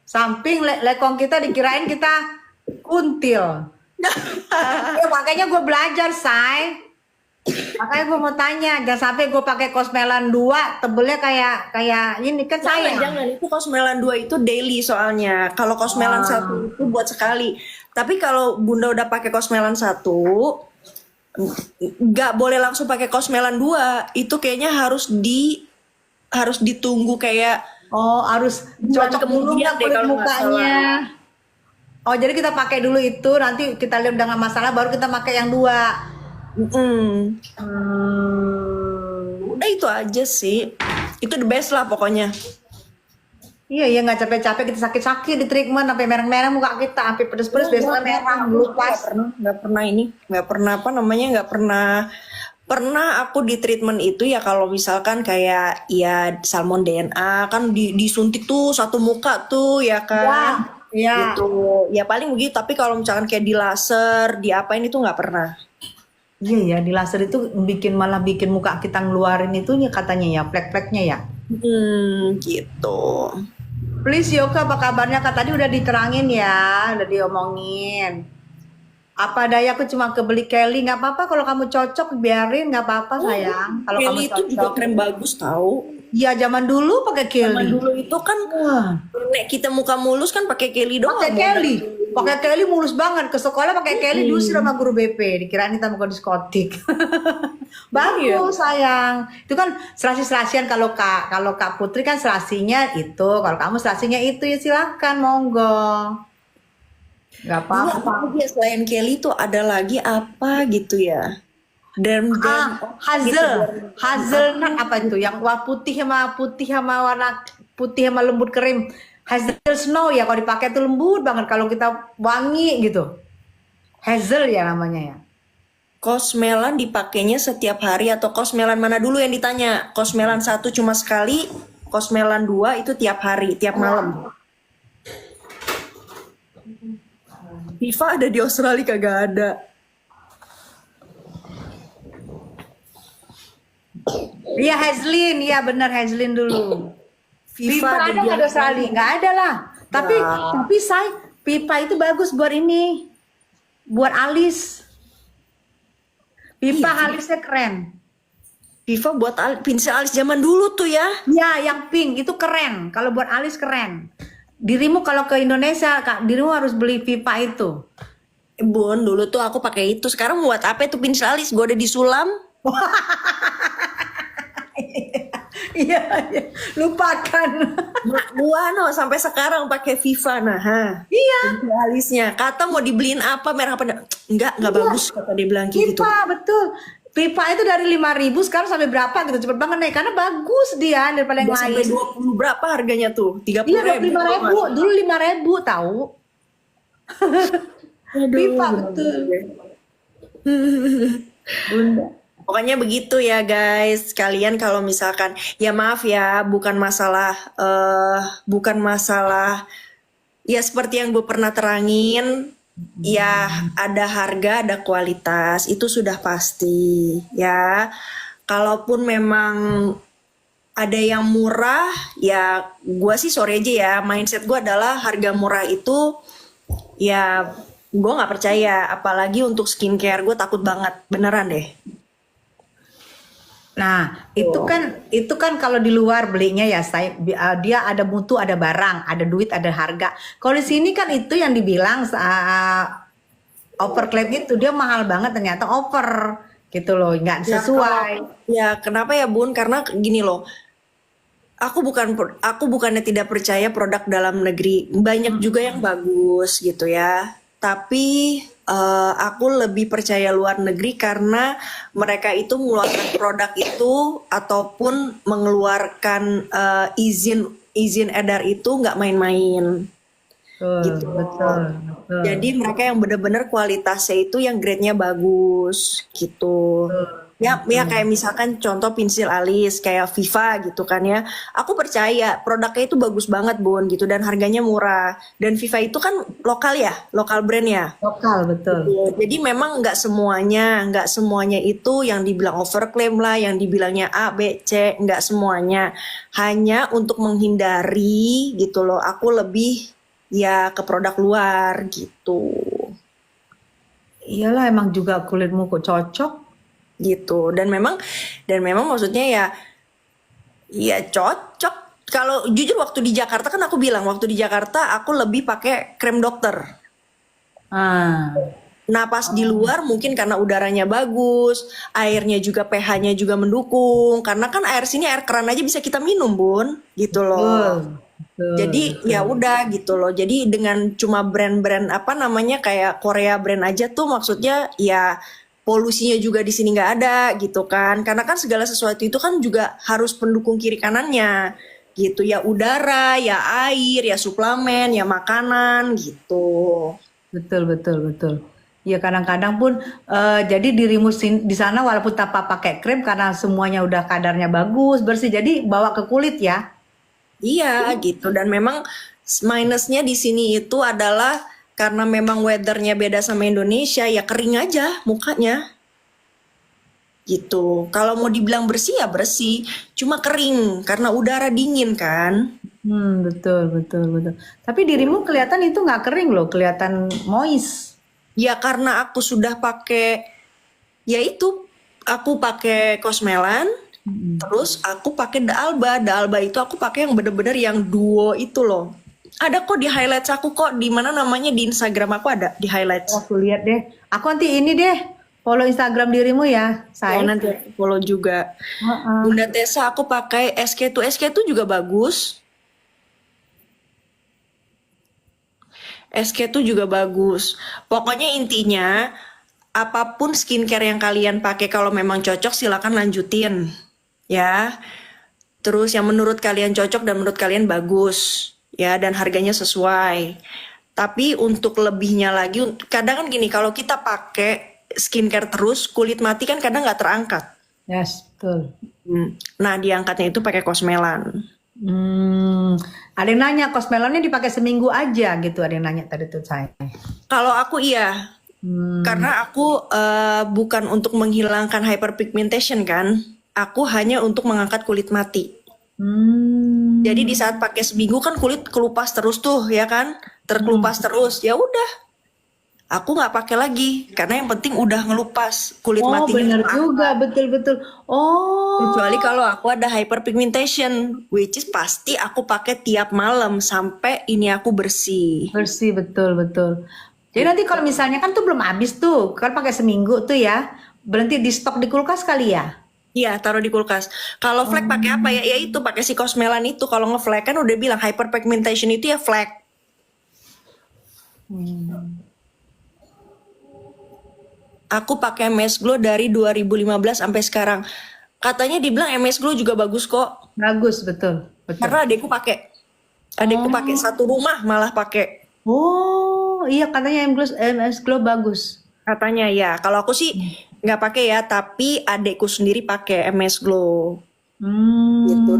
samping, lekong kita dikirain kita kuntil. Ya, makanya gue belajar, say. Makanya gue mau tanya, jangan sampai gue pakai Cosmelan 2 tebelnya kayak kayak ini kan Jangan, sayang. jangan. Itu Cosmelan 2 itu daily soalnya. Kalau Cosmelan Wah. 1 itu buat sekali. Tapi kalau Bunda udah pakai Cosmelan 1, nggak boleh langsung pakai Cosmelan 2. Itu kayaknya harus ditunggu kayak Oh, harus bulan cocok dulu kemudian nggak deh kulit kalau nggak salah. mukanya? Oh, jadi kita pakai dulu itu, nanti kita lihat udah nggak masalah, baru kita pakai yang 2. Mm-mm. Hmm. Udah itu aja sih. Itu the best lah pokoknya. Iya, iya, nggak capek-capek kita sakit-sakit di treatment sampai merah-merah muka kita, sampai pedes-pedes besoknya merah, melupas. Nggak pernah apa namanya, nggak pernah aku di treatment itu ya kalau misalkan kayak ya salmon DNA kan disuntik tuh satu muka tuh ya Ya, kan ya. gitu ya paling begitu tapi kalau misalkan kayak di laser diapain itu nggak pernah. Iya ya, di laser itu malah bikin muka kita ngeluarin itunya katanya ya, flek-fleknya ya. Gitu. Please Yoka, apa kabarnya? Kak tadi udah diterangin ya, udah diomongin. Apa daya aku cuma kebeli Kelly, nggak apa-apa kalau kamu cocok biarin, nggak apa-apa sayang. Kalau kamu Kelly itu juga cocok. krem bagus tahu. Iya zaman dulu pakai Zaman Kelly. dulu itu kan Wah, nenek kita muka mulus kan pakai Kelly doang. pakai Kelly, pakai Kelly mulus banget ke sekolah pakai Kelly dulu sih sama guru BP, dikirain kita mau ke diskotik. Bagus sayang. Itu kan serasi-serasian kalau Kak Putri kan serasinya itu, kalau kamu serasinya itu ya silakan monggo. Nggak Dulu apa-apa. apa ya selain Kelly tuh ada lagi apa gitu ya? Dan Hazelnut apa itu? Yang warna putih sama warna putih sama lembut krim. Hazel Snow ya kalau dipakai tuh lembut banget kalau kita wangi gitu. Hazel ya namanya ya. Cosmelan dipakainya setiap hari atau Cosmelan mana dulu yang ditanya? Cosmelan 1 cuma sekali, Cosmelan 2 itu tiap hari, tiap malam. Viva ada di Australia kagak ada. Iya Hazelin, iya benar Hazelin dulu. Pipa ada di nggak ada Australia? Nggak ada lah. Tapi Nggak. say pipa itu bagus buat ini, buat alis. Pipa alisnya keren. Viva buat pincel alis zaman dulu tuh ya. Ya, yang pink itu keren. Kalau buat alis keren. Dirimu kalau ke Indonesia, Kak, dirimu harus beli pipa itu. Bun, dulu tuh aku pakai itu. Sekarang buat apa itu pincel alis? Gue udah disulam. Iya, iya. Lupakan. Mak gua no sampai sekarang pakai Viva nah. Iya, Pincel alisnya. Kata mau dibeliin apa merah apa? Enggak bagus kata dia bilang kayak gitu. pipa betul. Pipa itu dari 5.000 sekarang sampai berapa gitu cepet banget naik karena bagus dia daripada yang Udah sampai lain. 20 berapa harganya tuh? 30 Iya, ribu. 25.000. Dulu 5.000 tahu. Pipa betul. Bunda. Pokoknya begitu ya guys. Kalian kalau misalkan ya maaf ya, bukan masalah ya seperti yang gue pernah terangin ya ada harga, ada kualitas, itu sudah pasti ya. Kalaupun memang ada yang murah, ya gue sih sorry aja ya, mindset gue adalah harga murah itu ya gue nggak percaya, apalagi untuk skincare gue takut banget, beneran deh. Nah, itu kan kalau di luar belinya ya dia ada mutu, ada barang, ada duit, ada harga. Kalau di sini kan itu yang dibilang overclaim itu dia mahal banget ternyata over gitu loh, nggak Ya, sesuai. ya kenapa ya Bun? Karena gini loh, aku bukannya tidak percaya produk dalam negeri, banyak juga yang bagus gitu ya. Tapi aku lebih percaya luar negeri karena mereka itu mengeluarkan produk itu ataupun mengeluarkan izin edar itu nggak main-main Betul, gitu. betul. Jadi mereka yang benar-benar kualitasnya itu yang grade-nya bagus gitu. Betul. Ya kayak misalkan contoh pensil alis kayak Viva gitu kan ya. Aku percaya produknya itu bagus banget Bun gitu dan harganya murah. Dan Viva itu kan lokal ya, lokal brand ya. Lokal betul. Iya, jadi memang nggak semuanya itu yang dibilang overclaim lah, yang dibilangnya A, B, C, nggak semuanya. Hanya untuk menghindari gitu loh, aku lebih ya ke produk luar gitu. Iyalah emang juga kulitmu kok cocok. Gitu. Dan memang maksudnya ya cocok. Kalau jujur waktu di Jakarta kan aku bilang waktu di Jakarta aku lebih pakai krem dokter. Ah, Nah, pas di luar mungkin karena udaranya bagus, airnya juga pH-nya juga mendukung. Karena kan air sini air keran aja bisa kita minum, Bun. Gitu loh. betul. Betul, Jadi ya betul. udah gitu loh. Jadi dengan cuma brand-brand apa namanya kayak Korea brand aja tuh maksudnya ya polusinya juga di sini nggak ada gitu kan. Karena kan segala sesuatu itu kan juga harus pendukung kiri kanannya gitu. Ya udara, ya air, ya suplemen, ya makanan gitu. Betul, betul, betul. Ya kadang-kadang pun jadi dirimu di sana walaupun tanpa pakai krim karena semuanya udah kadarnya bagus, bersih. Jadi bawa ke kulit ya. Iya gitu dan memang minusnya di sini itu adalah karena memang weathernya beda sama Indonesia ya kering aja mukanya gitu. Kalau mau dibilang bersih ya bersih, cuma kering karena udara dingin kan. Betul, betul, betul. Tapi dirimu kelihatan itu nggak kering loh, kelihatan moist. Ya karena aku sudah pakai ya itu aku pakai Cosmelan, Mm-mm. terus aku pakai Dalba. Dalba itu aku pakai yang bener-bener yang duo itu loh. Ada kok di highlights aku kok di mana namanya di Instagram aku ada di highlights. Aku lihat deh. Aku nanti ini deh, follow Instagram dirimu ya, Ya say. nanti aku follow juga. Heeh. Bunda Tessa aku pakai SK2. SK2 juga bagus. SK2 juga bagus. Pokoknya intinya apapun skincare yang kalian pakai kalau memang cocok silakan lanjutin ya. Terus yang menurut kalian cocok dan menurut kalian bagus ya dan harganya sesuai. Tapi untuk lebihnya lagi kadang kan gini kalau kita pakai skincare terus kulit mati kan kadang nggak terangkat. Yes, betul. Nah diangkatnya itu pakai Cosmelan. Ada yang nanya Cosmelannya dipakai seminggu aja gitu. Ada yang nanya tadi tuh saya. Kalau aku iya, karena aku bukan untuk menghilangkan hyperpigmentation kan, aku hanya untuk mengangkat kulit mati. Hmm, Jadi di saat pakai seminggu kan kulit kelupas terus tuh, ya kan? Terkelupas terus, ya udah. Aku nggak pakai lagi, karena yang penting udah ngelupas kulit oh matinya. bener juga, betul-betul. Oh, Kecuali kalau aku ada hyperpigmentation, which is pasti aku pakai tiap malam sampai ini aku bersih. bersih betul-betul. Jadi nanti kalau misalnya kan tuh belum habis tuh, kan pakai seminggu tuh ya, berhenti di stok di kulkas kali ya? Iya, taruh di kulkas. Kalau flek pakai apa ya? Ya itu pakai si Cosmelan itu. Kalau ngeflek kan udah bilang hyperpigmentation itu ya flek. Aku pakai MS Glow dari 2015 sampai sekarang. Katanya dibilang MS Glow juga bagus kok. Bagus, betul, betul. Karena adekku pakai. Adekku pakai satu rumah malah pakai. Oh, iya katanya MS Glow bagus. Katanya ya. Kalau aku sih nggak pakai ya, tapi adekku sendiri pakai MS Glow gitu.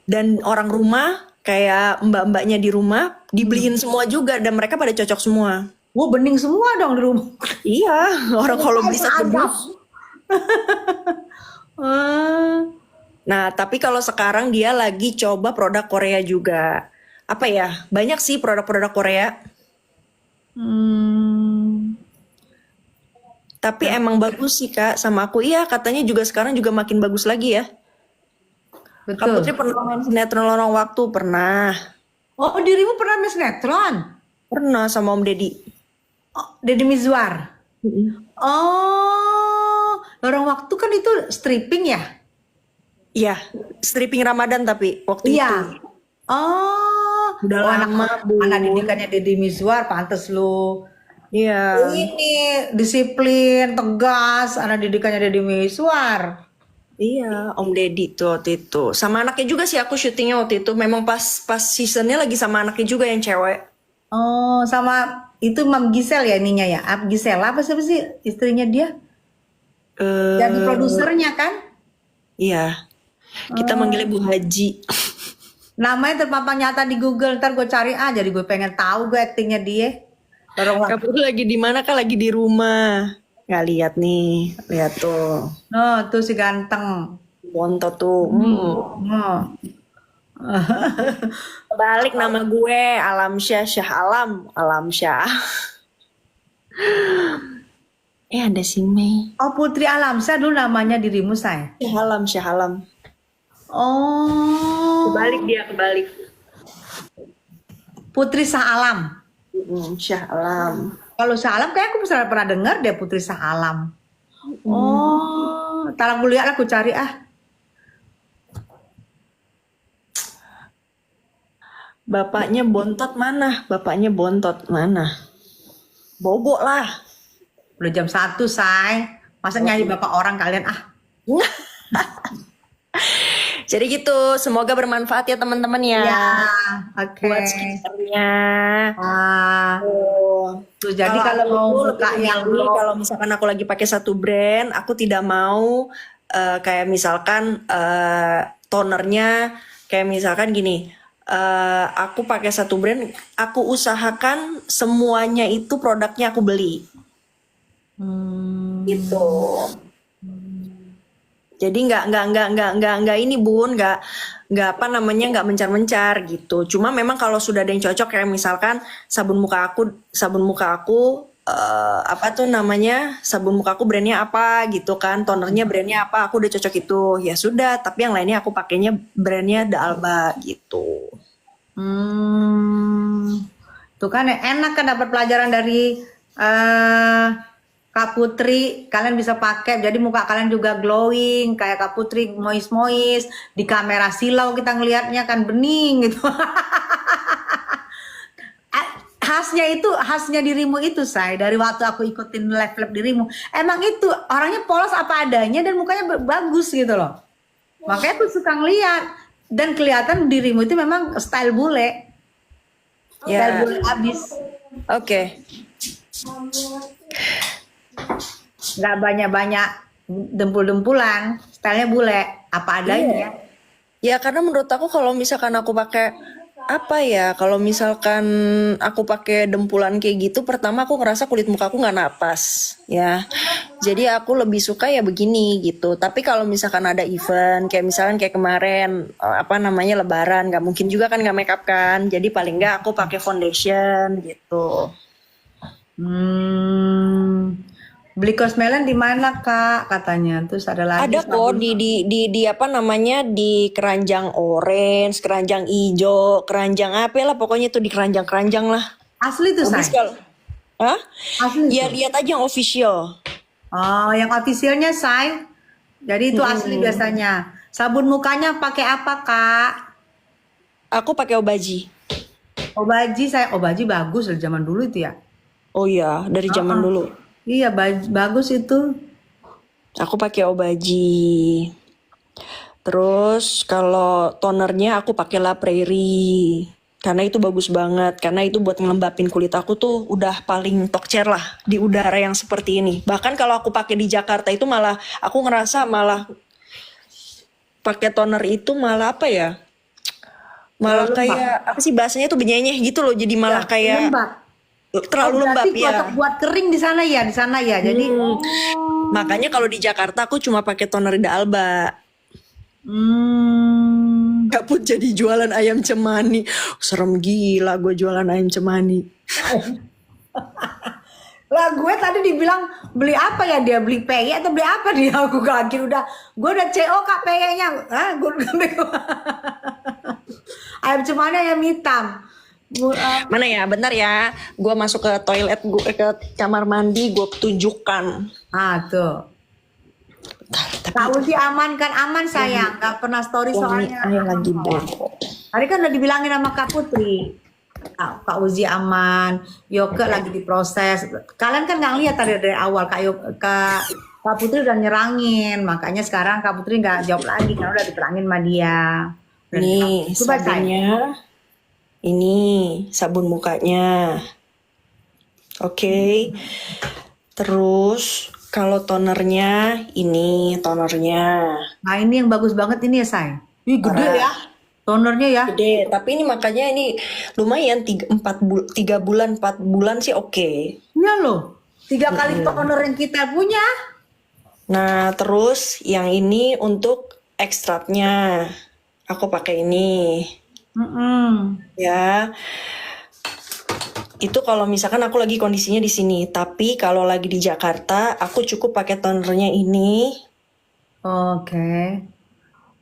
Dan orang rumah kayak mbak-mbaknya di rumah dibeliin semua juga dan mereka pada cocok semua. Wah, bening semua dong di rumah. Iya, orang kalau beli satu Azab. dus. Ah, Nah, tapi kalau sekarang dia lagi coba produk Korea juga. Apa ya? Banyak sih produk-produk Korea. hmm, Tapi emang bagus sih Kak sama aku. Iya, katanya juga sekarang juga makin bagus lagi ya. Kak betul. Putri pernah main sinetron Lorong Waktu? Pernah. Oh, dirimu pernah main sinetron? Pernah sama Om Deddy. Oh, Deddy Mizwar. Oh, Lorong Waktu kan itu stripping ya? Iya, stripping Ramadan tapi waktu itu. Iya. Oh, Udah oh, lama, Bu. anak didikannya Deddy Mizwar, pantes lu. Iya. Ini disiplin, tegas, anak didikannya Deddy Mizwar. Iya, Om Deddy tuh waktu itu. Sama anaknya juga sih aku syutingnya waktu itu. Memang pas seasonnya lagi sama anaknya juga yang cewek. Oh, sama itu Mam Gisel ya ininya ya. Gisela apa siapa sih istrinya dia? Jadi Eh, produsernya kan? iya, kita manggilnya Bu Haji. Namanya terpampang nyata di Google. Ntar gue cari jadi gue pengen tahu gue aktingnya dia. Tolonglah. Kamu tuh lagi di mana kak? Lagi di rumah. Nggak lihat nih, lihat tuh. Oh, tuh si ganteng. Bontot tuh. Oh. Balik nama gue Alamsyah Syah Alam, Alamsyah. Ada si Mei. Oh, Putri Alamsyah dulu namanya dirimu, say. Syah Alam, Syah Alam. Oh, Kebalik dia, kebalik. Putri Sahalam. Syah Alam. Kalau Sahalam kayak aku pernah dengar deh Putri Sahalam. Oh, ntar aku lihat lah, aku cari Bapaknya bontot mana? Bapaknya bontot mana? Bobo lah. Udah jam 1, say. Masa nyanyi bapak orang kalian Jadi gitu, semoga bermanfaat ya teman-teman ya. Ya, oke. Buat skincare-nya. Tuh jadi kalau mau buka yang kalau misalkan aku lagi pakai satu brand, aku tidak mau kayak misalkan tonernya kayak misalkan gini. Aku pakai satu brand, aku usahakan semuanya itu produknya aku beli. Gitu. Jadi nggak ini Bun, nggak apa namanya, nggak mencar-mencar gitu. Cuma memang kalau sudah ada yang cocok kayak misalkan sabun muka aku apa tuh namanya, sabun muka aku brandnya apa gitu kan, tonernya brandnya apa, aku udah cocok itu ya sudah. Tapi yang lainnya aku pakainya brandnya The Alba gitu. Tuh kan enak kan dapat pelajaran dari Kak Putri, kalian bisa pakai jadi muka kalian juga glowing kayak Kak Putri, moist di kamera silau kita ngelihatnya kan bening gitu. khasnya dirimu itu, say, dari waktu aku ikutin live dirimu emang itu orangnya polos apa adanya dan mukanya bagus gitu loh, makanya aku suka ngeliat dan kelihatan dirimu itu memang style bule, style Ya, bule abis, oke. nggak banyak dempul-dempulan, stylenya bule apa adanya. Ya karena menurut aku kalau misalkan aku pakai apa ya, kalau misalkan aku pakai dempulan kayak gitu, pertama aku ngerasa kulit muka aku nggak napas ya. Jadi aku lebih suka ya begini gitu. Tapi kalau misalkan ada event kayak misalkan kayak kemarin apa namanya Lebaran, nggak mungkin juga kan nggak make up kan. Jadi paling nggak aku pakai foundation gitu. Beli Cosmelan di mana, Kak? Katanya. Terus ada lagi Ada kok di apa namanya, di keranjang orange, keranjang hijau, keranjang apa lah pokoknya tuh di keranjang-keranjang lah. asli tuh, Habis say. kalau Hah? Asli Ya tuh. lihat aja yang official. Oh, yang officialnya, say. Jadi itu asli biasanya. Sabun mukanya pakai apa, Kak? Aku pakai Obaji. Obaji, saya. Obaji bagus dari zaman dulu itu ya. Oh iya, dari zaman dulu. Iya, bagus itu. Aku pakai Obaji. Terus kalau tonernya aku pakai La Prairie. Karena itu bagus banget. Karena itu buat ngelembapin kulit aku tuh udah paling top chair lah di udara yang seperti ini. Bahkan kalau aku pakai di Jakarta itu malah aku ngerasa malah pakai toner itu malah apa ya? Malah kayak apa sih bahasanya tuh benyenyeh gitu loh. Jadi malah kayak Lembab. terlalu lembab Berarti ya. cocok buat kering di sana ya, Jadi Makanya kalau di Jakarta aku cuma pakai toner The Alba. Pun jadi jualan ayam cemani. Serem gila gue jualan ayam cemani. Lah gue tadi dibilang beli apa ya, dia beli peye atau beli apa dia, aku kaget gue udah CO Kak peye-nya. Gue ayam cemani ayam hitam. Mana ya? Bentar ya. Gue masuk ke toilet, gue ke kamar mandi, gue tunjukkan. Tuh. Kak Uzi aman kan? Aman sayang, nggak pernah story soalnya. Ayah lagi bobo. Tadi kan udah dibilangin sama Kak Putri. Kak Uzi aman, Yoke lagi diproses. Kalian kan nggak lihat tadi dari awal Kak Putri udah nyerangin, makanya sekarang Kak Putri nggak jawab lagi karena udah diterangin sama dia. Nih Coba, Say. sabunnya. Ini sabun mukanya. Oke. Terus Kalau tonernya ini tonernya Nah ini yang bagus banget ini ya say. Ih gede parah. ya. Tonernya ya. Gede, tapi ini makanya ini lumayan 3 bulan 4 bulan sih oke. Iya loh. 3 kali toner yang kita punya. Nah, terus yang ini untuk ekstraknya. Aku pakai ini Mm-mm. ya. Itu kalau misalkan aku lagi kondisinya di sini, tapi kalau lagi di Jakarta, aku cukup pakai tonernya ini. Oke.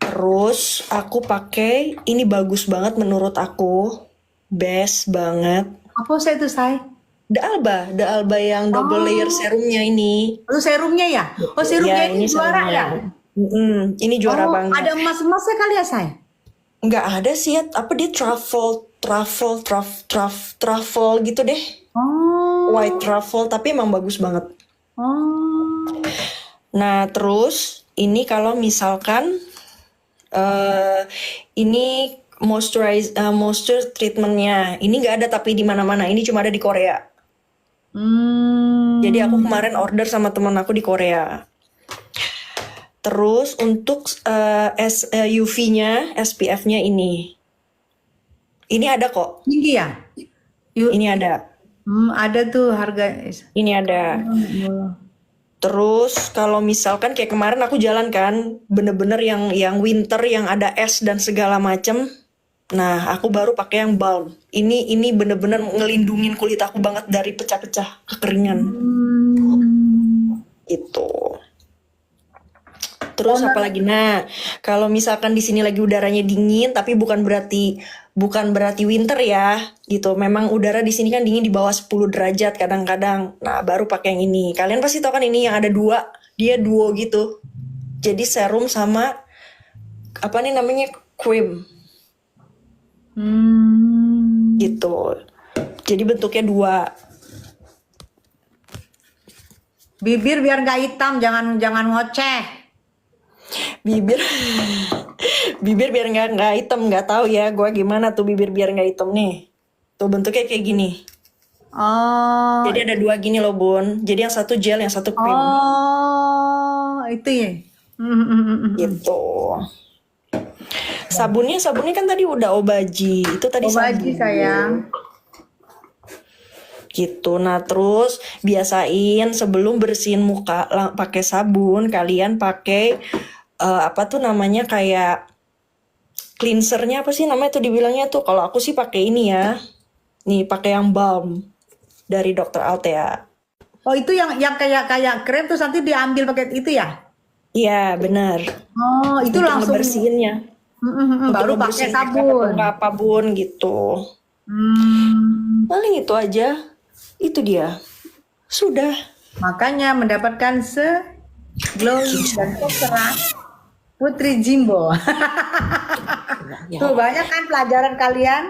Terus aku pakai ini bagus banget menurut aku. Best banget. Apa saya itu say? The Alba yang double layer serumnya ini. Oh serumnya ya? Oh serumnya Ya, ini juara serumnya. ya? Ini juara Oh banget. ada emas-emasnya kali ya say? Nggak ada sih ya, apa dia truffle gitu deh. Oh. White truffle, tapi emang bagus banget. Oh. Nah, terus ini kalau misalkan ini moisture treatmentnya, ini nggak ada tapi di mana-mana. Ini cuma ada di Korea. Jadi aku kemarin order sama teman aku di Korea. Terus untuk UV-nya, SPF-nya ini ada kok. Tinggi ya? Yuk. Ini ada. Ada tuh harga. Ini ada. Terus kalau misalkan kayak kemarin aku jalan kan, bener-bener yang winter yang ada es dan segala macem. Nah, aku baru pakai yang balm. Ini bener-bener ngelindungin kulit aku banget dari pecah-pecah kekeringan. Gitu. Terus apa lagi? Nah, kalau misalkan di sini lagi udaranya dingin, tapi bukan berarti winter ya, gitu. Memang udara di sini kan dingin di bawah 10 derajat kadang-kadang. Nah, baru pakai yang ini. Kalian pasti tahu kan ini yang ada dua, dia duo gitu. Jadi serum sama apa nih namanya cream, gitu. Jadi bentuknya dua. Bibir biar nggak hitam, jangan ngoceh. Bibir biar nggak hitam, nggak tahu ya gue gimana tuh bibir biar nggak hitam nih. Tuh bentuknya kayak gini. Oh. Jadi ada dua gini loh Bun. Jadi yang satu gel, yang satu cream. Oh, itu ya. Gitu. Sabunnya kan tadi udah Obaji. Itu tadi Obaji sabun. sayang. Gitu. Nah, terus biasain sebelum bersihin muka pakai sabun, kalian pakai apa tuh namanya kayak cleansernya apa sih namanya tuh dibilangnya tuh. Kalau aku sih pakai ini ya. Nih, pakai yang balm dari Dr. Althea. Oh, itu yang kayak krem terus nanti diambil pakai itu ya? Iya, benar. Oh, itu Untuk langsung ngebersihinnya. baru Untuk pakai ngebersihin makeup atau sabun. nggak apa Bun gitu. Paling itu aja. Itu dia. Sudah. Makanya mendapatkan glowing dan cerah Putri Jimbo. Tuh banyak kan pelajaran kalian?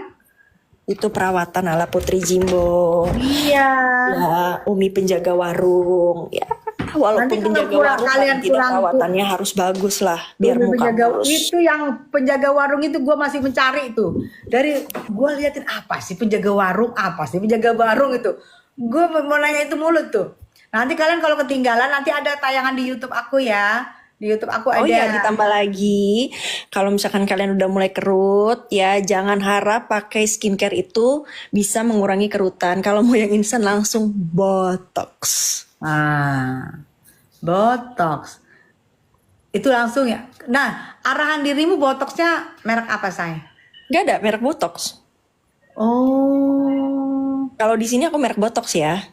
Itu perawatan ala Putri Jimbo. Iya. Ya, Umi penjaga warung. Ya, Nanti walaupun kalau penjaga kurang warung kalian paling tidak kurang perawatannya harus bagus lah, biar Umi muka mulus. itu yang penjaga warung itu gue masih mencari itu. Dari gue liatin apa sih penjaga warung itu. Gue mau nanya itu mulut tuh. Nanti kalian kalau ketinggalan nanti ada tayangan di YouTube aku ya. Di YouTube aku Oh ada. iya, ditambah lagi, kalau misalkan kalian udah mulai kerut, ya jangan harap pakai skincare itu bisa mengurangi kerutan. Kalau mau yang instan langsung botox. Botox. Itu langsung ya. Nah, arahan dirimu botoxnya merek apa say? Gak ada merek botox. Oh. Kalau di sini aku merek botox ya.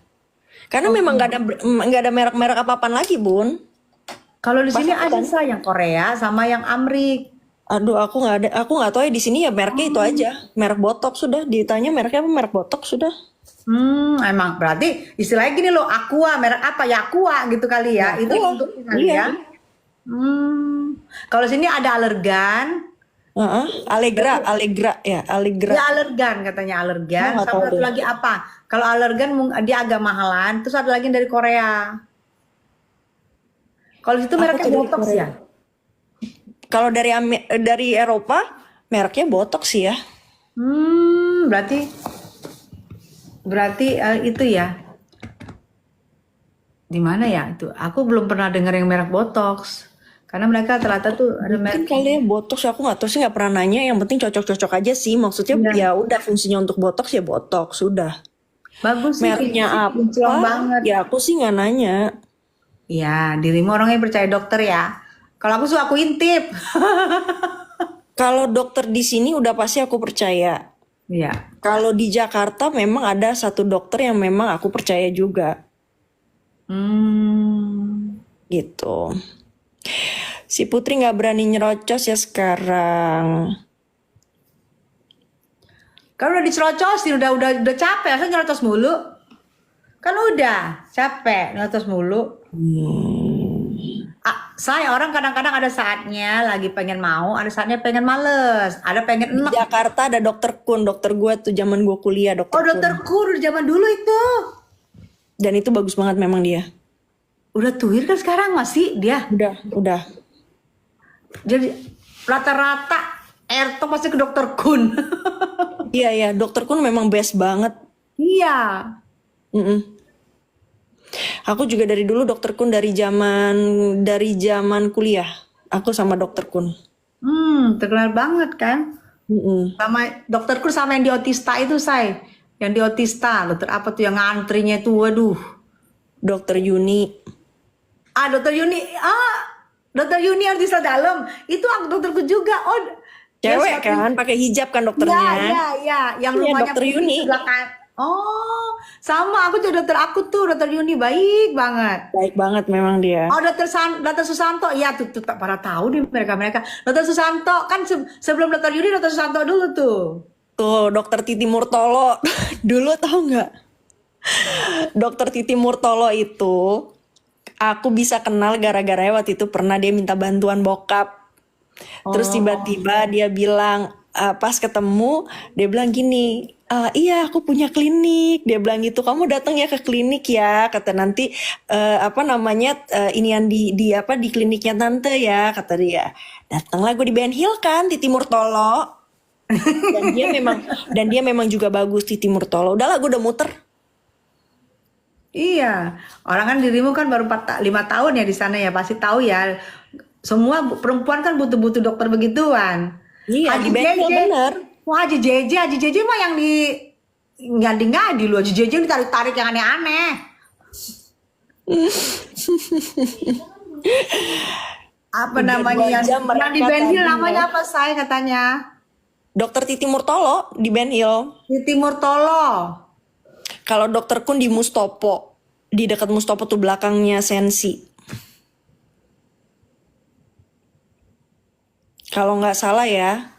Karena memang nggak ada merek-merek apa-apaan lagi, Bun. Kalau di sini Masa ada say yang Korea sama yang Amrik. Aduh, aku nggak tahu ya di sini ya mereknya itu aja, merek botox sudah. Ditanya mereknya apa, merek botox sudah. Emang berarti istilahnya gini loh, Aqua, merek apa ya Aqua gitu kali ya. Itu Aqua, untuk kali iya. ya. Kalau sini ada alergan. Allegra ya, Allegra. Ya alergan katanya alergan. Oh, nggak Sama tahu satu deh. lagi apa? Kalau alergan dia agak mahalan. Terus ada lagi yang dari Korea. Kalau itu Apa mereknya tuh dari botox Korea? ya. Kalau dari Eropa, mereknya botox sih ya. Berarti itu ya. Di mana ya itu? Aku belum pernah dengar yang merek Botox. Karena mereka ternyata tuh ada Mungkin merek. kali ya botox, aku nggak tahu sih, nggak pernah nanya. Yang penting cocok-cocok aja sih. Maksudnya Iya. ya udah, fungsinya untuk botox ya botox sudah. Bagus sih, Mereknya kinclong apa? banget. Ya aku sih nggak nanya. Ya, dirimu orangnya percaya dokter ya. Kalau aku suka aku intip. Kalau dokter di sini udah pasti aku percaya. Iya. Kalau di Jakarta memang ada satu dokter yang memang aku percaya juga gitu. Si Putri nggak berani nyerocos ya sekarang. Kan udah dicerocosin, udah capek, asal nyerocos mulu. Kan udah capek nyerocos mulu. Saya orang kadang-kadang ada saatnya lagi pengen mau, ada saatnya pengen males, ada pengen Di enek. Jakarta ada dokter Kun, dokter gue tuh zaman gue kuliah, dokter Oh, Kun. dokter Kur dari zaman dulu itu. Dan itu bagus banget memang dia. Udah tuir kan sekarang masih dia. Udah. Jadi rata-rata Erto pasti ke dokter Kun. Iya, dokter Kun memang best banget. Iya. Mm-mm. Aku juga dari dulu dokter Kun dari zaman kuliah. Aku sama dokter Kun. Terkenal banget kan? Mm-mm. Sama dokter Kun sama yang di Otista itu, Say. Yang di Otista, dokter apa tuh yang ngantrinya itu, waduh. Dokter Yuni. Dokter Yuni, dokter Yuni Otista dalam. Itu dokterku juga. Oh, dia Cewek siapa? kan, pakai hijab kan dokternya. Iya. Yang Iya, rumahnya dokter putih Yuni. sebelah kan. Oh, sama aku juga dokter aku tuh, dokter Yuni baik banget. Baik banget memang dia. Oh, dokter Susanto, ya tuh tak para tahu nih mereka. Dokter Susanto kan sebelum dokter Yuni, dokter Susanto dulu tuh. Tuh, dokter Titi Murtolo. Dulu tahu nggak? Dokter Titi Murtolo itu aku bisa kenal gara-gara waktu itu pernah dia minta bantuan bokap. Terus tiba-tiba dia bilang, pas ketemu dia bilang gini, iya aku punya klinik. Dia bilang gitu, kamu datang ya ke klinik ya, kata nanti inian di kliniknya tante ya, kata dia. Datanglah gue di Ben Hill kan, Titi Murtolo. Dan dia memang juga bagus, Titi Murtolo. Udahlah, gue udah muter. Iya, orang kan dirimu kan baru 5 tahun ya di sana ya, pasti tahu ya. Semua perempuan kan butuh dokter begituan. Iya, Haji di Ben Hill JJ. bener. Wah, Haji JJ mah yang di ngadi-ngadi lu, Haji JJ ditarik-tarik yang aneh-aneh. Apa Udah namanya 2 jam yang di mereka Ben Hill tadi namanya ya. apa saya katanya? Dokter Titi Murtolo di Ben Hill. Di Timur Tolo. Kalau dokter Kun di Mustopo. Di dekat Mustopo tuh belakangnya Sensi. Kalau nggak salah ya.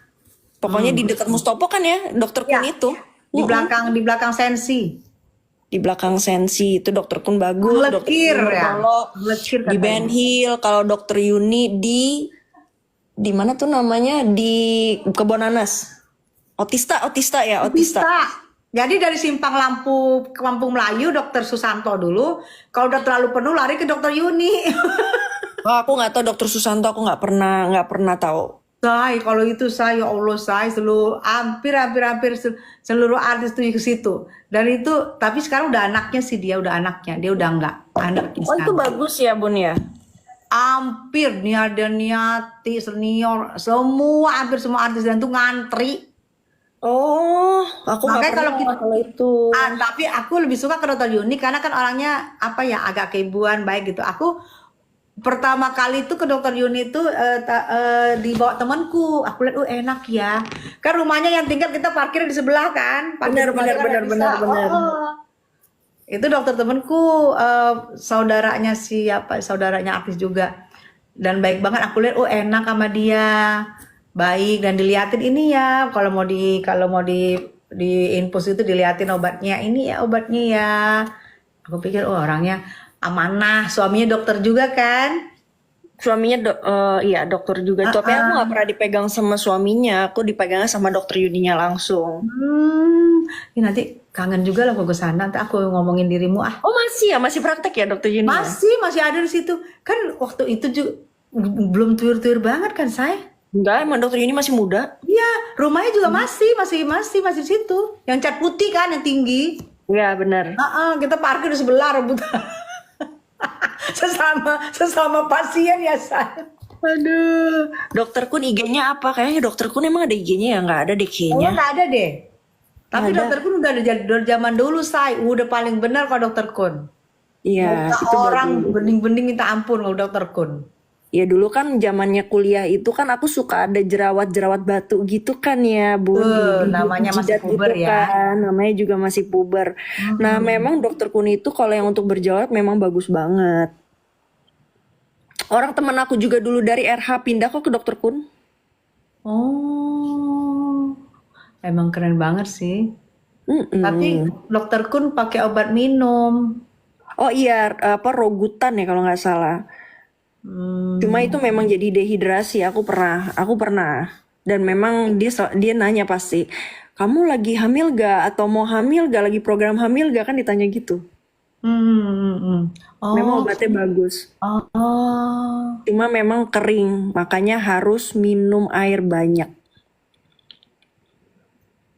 Pokoknya di dekat Mustopo kan ya dokter Kun Ya, itu. di belakang Sensi. Di belakang Sensi itu dokter Kun bagus. Dokter Melekir Titi ya. Murtolo Melekir di katanya. Ben Hill. Kalau dokter Yuni di mana tuh namanya, di Kebonanas. Otista ya, Otista. Bisa. Jadi dari simpang lampu ke Kampung Melayu dokter Susanto dulu. Kalau udah terlalu penuh lari ke dokter Yuni. Oh, aku nggak tahu dokter Susanto, aku nggak pernah tahu. Say, kalau itu saya, ya Allah saya seluruh hampir seluruh artis tuh ke situ. Dan itu, tapi sekarang udah anaknya sih dia udah anaknya, dia udah enggak anaknya Oh, itu sekarang. bagus ya Bun ya. Hampir Niati senior semua hampir semua artis dan tuh ngantri. Oh, aku nggak Makanya pernah kalau kita kalau itu. tapi aku lebih suka ke dokter Yuni karena kan orangnya apa ya agak keibuan baik gitu. Aku pertama kali itu ke dokter Yuni itu dibawa temanku. Aku lihat enak ya. Kan rumahnya yang tinggal kita parkir di sebelah kan. Parkir rumahnya kan nggak bisa. Benar. Oh. Itu dokter temanku saudaranya saudaranya artis juga. Dan baik banget aku lihat enak sama dia. Baik dan diliatin ini ya kalau mau di infus itu diliatin obatnya ini ya obatnya ya. Aku pikir orangnya amanah, suaminya dokter juga kan? Suaminya iya dokter juga. Tapi aku nggak pernah dipegang sama suaminya. Aku dipegangnya sama dokter Yudinya langsung. Ini nanti kangen juga lah ke sana. Nanti aku ngomongin dirimu Oh masih ya, masih praktek ya dokter Yuni? Masih ada di situ. Kan waktu itu juga belum tuir-tuir banget kan saya? Enggak, emang dokter Yuni masih muda. Iya, rumahnya juga masih di situ. Yang cat putih kan yang tinggi. Iya benar. Kita parkir di sebelah rebutan. sesama pasien ya saya. Aduh, dokter Kun IG-nya apa? Kayaknya dokter Kun emang ada IG-nya ya? Nggak ada deh Kayaknya kayaknya. nggak ada deh. Tapi Nggak ada. dokter Kun udah ada dari zaman dulu say, udah paling benar kalau dokter Kun. Iya, Muka itu orang bagus. bening-bening minta ampun kalau dokter Kun. Ya dulu kan zamannya kuliah itu kan aku suka ada jerawat-jerawat batu gitu kan ya Bun di Namanya masih jidat puber gitu ya. kan, namanya juga masih puber. Nah memang dokter Kun itu kalau yang untuk berjerawat memang bagus banget. Orang teman aku juga dulu dari RH pindah kok ke dokter Kun. Oh, emang keren banget sih. Mm-mm. Tapi dokter Kun pakai obat minum. Oh iya apa Rogutan ya kalau nggak salah. Cuma itu memang jadi dehidrasi. Aku pernah. Dan memang dia nanya pasti, kamu lagi hamil gak? Atau mau hamil gak? Lagi program hamil gak? Kan ditanya gitu. Memang Oh, obatnya bagus. oh, Cuma memang kering. Makanya harus minum air banyak.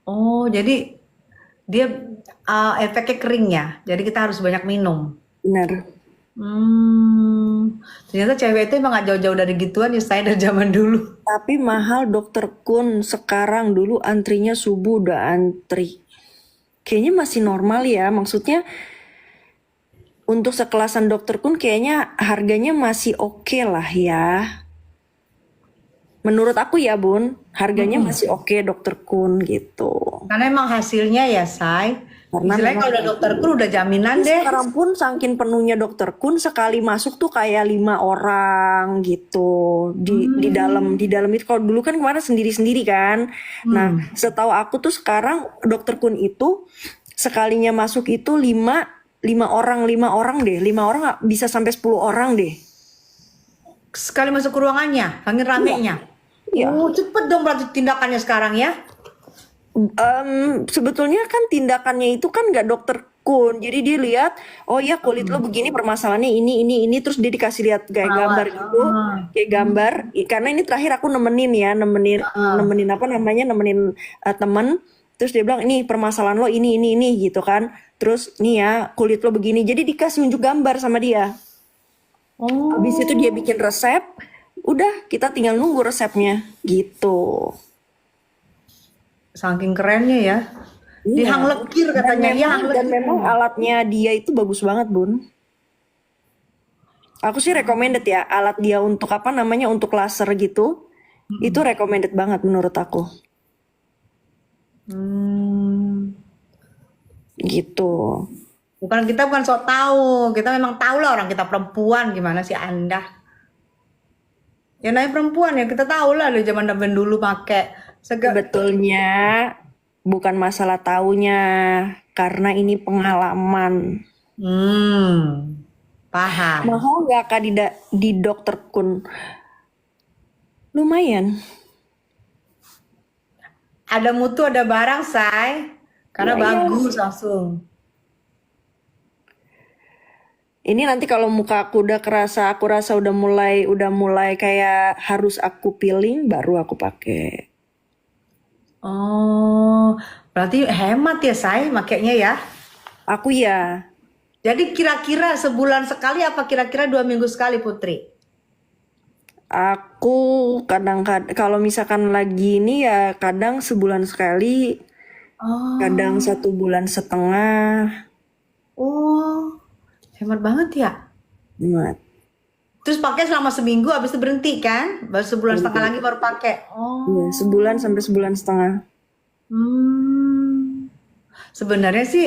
oh, jadi dia efeknya kering ya. Jadi kita harus banyak minum. Benar. Ternyata cewek itu emang gak jauh-jauh dari gituan ya saya dari zaman dulu. Tapi mahal dokter Kun. Sekarang dulu antrinya subuh udah antri. Kayaknya masih normal ya. Maksudnya untuk sekelasan dokter Kun kayaknya harganya masih oke lah ya. Menurut aku ya Bun, harganya masih oke dokter Kun gitu. Karena emang hasilnya ya say. Karena Istilahnya memang kalau udah dokter Kun udah jaminan deh. sekarang pun saking penuhnya dokter Kun sekali masuk tuh kayak 5 orang gitu di dalam itu. Kalau dulu kan kemarin sendiri-sendiri kan. Nah, setahu aku tuh sekarang dokter Kun itu sekalinya masuk itu 5 orang deh. 5 orang nggak bisa sampai 10 orang deh. Sekali masuk ke ruangannya, saking ramenya. Iya. Oh, cepet dong berarti tindakannya sekarang ya. Sebetulnya kan tindakannya itu kan nggak dokter Kun, jadi dia lihat, oh ya kulit lo begini permasalahannya ini, terus dia dikasih lihat kayak gambar gitu, kayak gambar. Karena ini terakhir aku nemenin temen, terus dia bilang ini permasalahan lo ini gitu kan, terus nih ya kulit lo begini, jadi dikasih unjuk gambar sama dia. Oh, Habis itu dia bikin resep, udah kita tinggal nunggu resepnya gitu. saking kerennya ya. Di Iya. Hang Lekir katanya. Iya, Hang Dan Lekir. memang alatnya dia itu bagus banget, Bun. Aku sih recommended ya, alat dia untuk apa namanya, untuk laser gitu. Itu recommended banget menurut aku. Gitu. Kita bukan sok tahu, kita memang tahu lah orang kita perempuan gimana sih Anda. Ya namanya perempuan ya kita tahu lah dari zaman dulu pakai Sebetulnya bukan masalah taunya, karena ini pengalaman. paham. Mahal nggak Kak di dokter Kun? Lumayan. Ada mutu ada barang say, karena Iya, iya. bagus langsung. Ini nanti kalau muka aku udah kerasa, aku rasa udah mulai kayak harus aku peeling, baru aku pakai. Oh, berarti hemat ya say makainya ya. Aku ya, Jadi kira-kira sebulan sekali apa kira-kira 2 minggu sekali Putri? aku kadang-kadang kalau misalkan lagi ini ya kadang sebulan sekali, Oh, kadang 1,5 bulan. oh, hemat banget ya. Ingat. Terus pakai selama seminggu, habis itu berhenti kan? Baru sebulan setengah lagi baru pakai. Oh, Iya, sebulan sampai 1,5 bulan. sebenarnya sih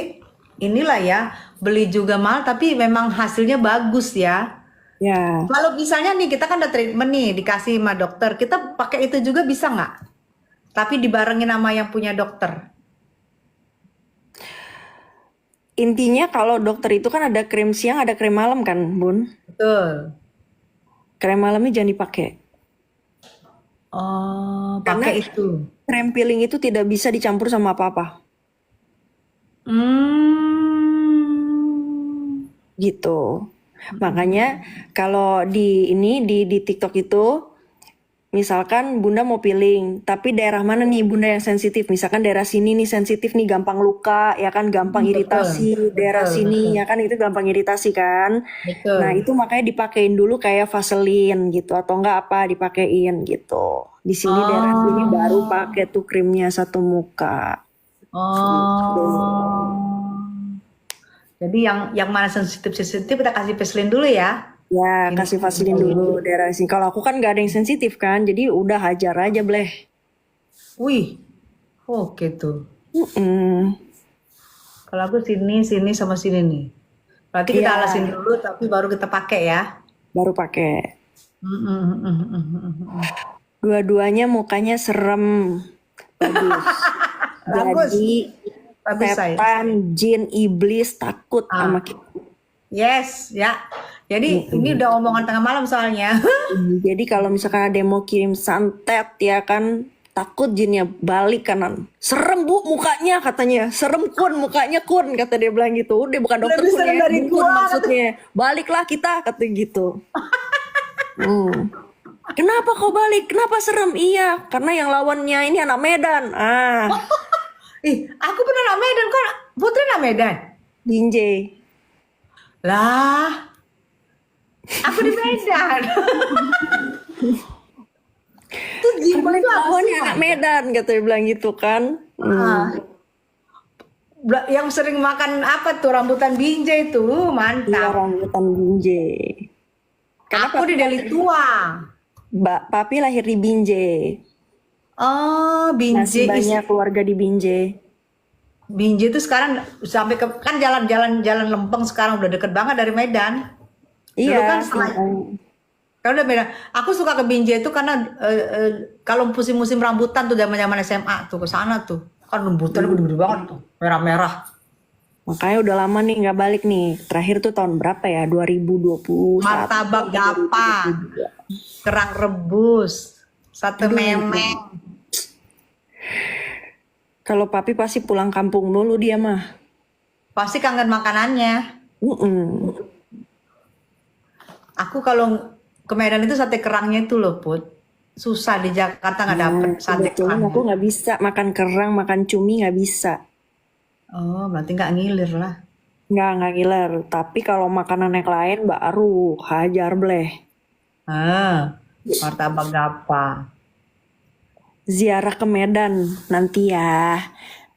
inilah ya beli juga mahal, tapi memang hasilnya bagus ya. Ya, Kalau misalnya nih kita kan udah treatment nih dikasih sama dokter, kita pakai itu juga bisa nggak? Tapi dibarengin sama yang punya dokter. intinya kalau dokter itu kan ada krim siang, ada krim malam kan, Bun? Betul. Krim malamnya jangan dipakai. Oh, Karena pakai itu. krim peeling itu tidak bisa dicampur sama apa-apa. Gitu. Makanya kalau di TikTok itu misalkan Bunda mau peeling, tapi daerah mana nih Bunda yang sensitif? Misalkan daerah sini nih sensitif nih, gampang luka, ya kan, gampang Betul, iritasi. Daerah betul, betul, sini, ya kan, itu gampang iritasi kan. Nah, betul. itu makanya dipakein dulu kayak Vaseline gitu, atau enggak apa dipakein gitu. Di sini daerah sini baru Oh, pakai tuh krimnya satu muka. Gitu. oh. Jadi yang mana sensitif kita kasih Vaseline dulu ya. Ya, Ini kasih Vaseline dulu daerah sini. Kalau aku kan nggak ada yang sensitif kan, jadi udah hajar aja bleh. wih, oke tuh. Mm-mm. Kalau aku sini, sini sama sini nih. Berarti kita Iya, alasin dulu, tapi baru kita pakai ya. baru pakai. Mm, mm, mm, mm, mm, mm, mm. Dua-duanya mukanya serem. Bagus. Bagus, Jadi bagus saya. setan, jin, iblis takut sama Ah, kita. yes, ya. Jadi ini udah omongan tengah malam soalnya. Jadi kalau misalkan ada yang mau kirim santet ya kan, takut jinnya balik kanan. Serem bu mukanya katanya. Serem kun mukanya kun kata dia bilang gitu. Udah bukan dokter Lebih kun serem ya, dari dukun gua. maksudnya. Baliklah kita kata gitu. Hmm. Kenapa kau balik? Kenapa serem? Iya, karena yang lawannya ini anak Medan. Ah, Ih, aku pernah nak Medan kok. Putri nak Medan. Binjai. Lah, aku di Medan. Tuh Karena gimana tuh apa sih? lawannya anak Medan kata dia bilang gitu kan. Ah, yang sering makan apa tuh rambutan binjai tuh, Iya mantap. rambutan Binjai. Karena Aku di Deli Tua. Papi lahir di Binjai. Oh, Masih binjai is banyak keluarga di Binjai. binjai itu sekarang sampai ke kan jalan-jalan jalan Lempeng sekarang udah deket banget dari Medan. Dulu kan Iya, setelah makanya. kan udah Medan. Aku suka ke Binjai itu karena kalau musim-musim rambutan tuh zaman-zaman SMA tuh ke sana tuh. Kan rambutan gede-gede banget tuh, merah-merah. Makanya udah lama nih nggak balik nih. Terakhir tuh tahun berapa ya? 2021. Martabak gapa, kerang rebus, sate memeng. Kalau papi pasti pulang kampung dulu dia mah. Pasti kangen makanannya. Mm-mm. Aku kalau ke Medan itu sate kerangnya itu loh, Put. Susah di Jakarta nggak dapet sate Kebetulan aku kerangnya. nggak bisa makan kerang, makan cumi nggak bisa. Oh, berarti nggak ngiler lah. Nggak ngiler. Tapi kalau makanan yang lain baru hajar bleh. Ah, martabak gapa. Ziarah ke Medan nanti ya.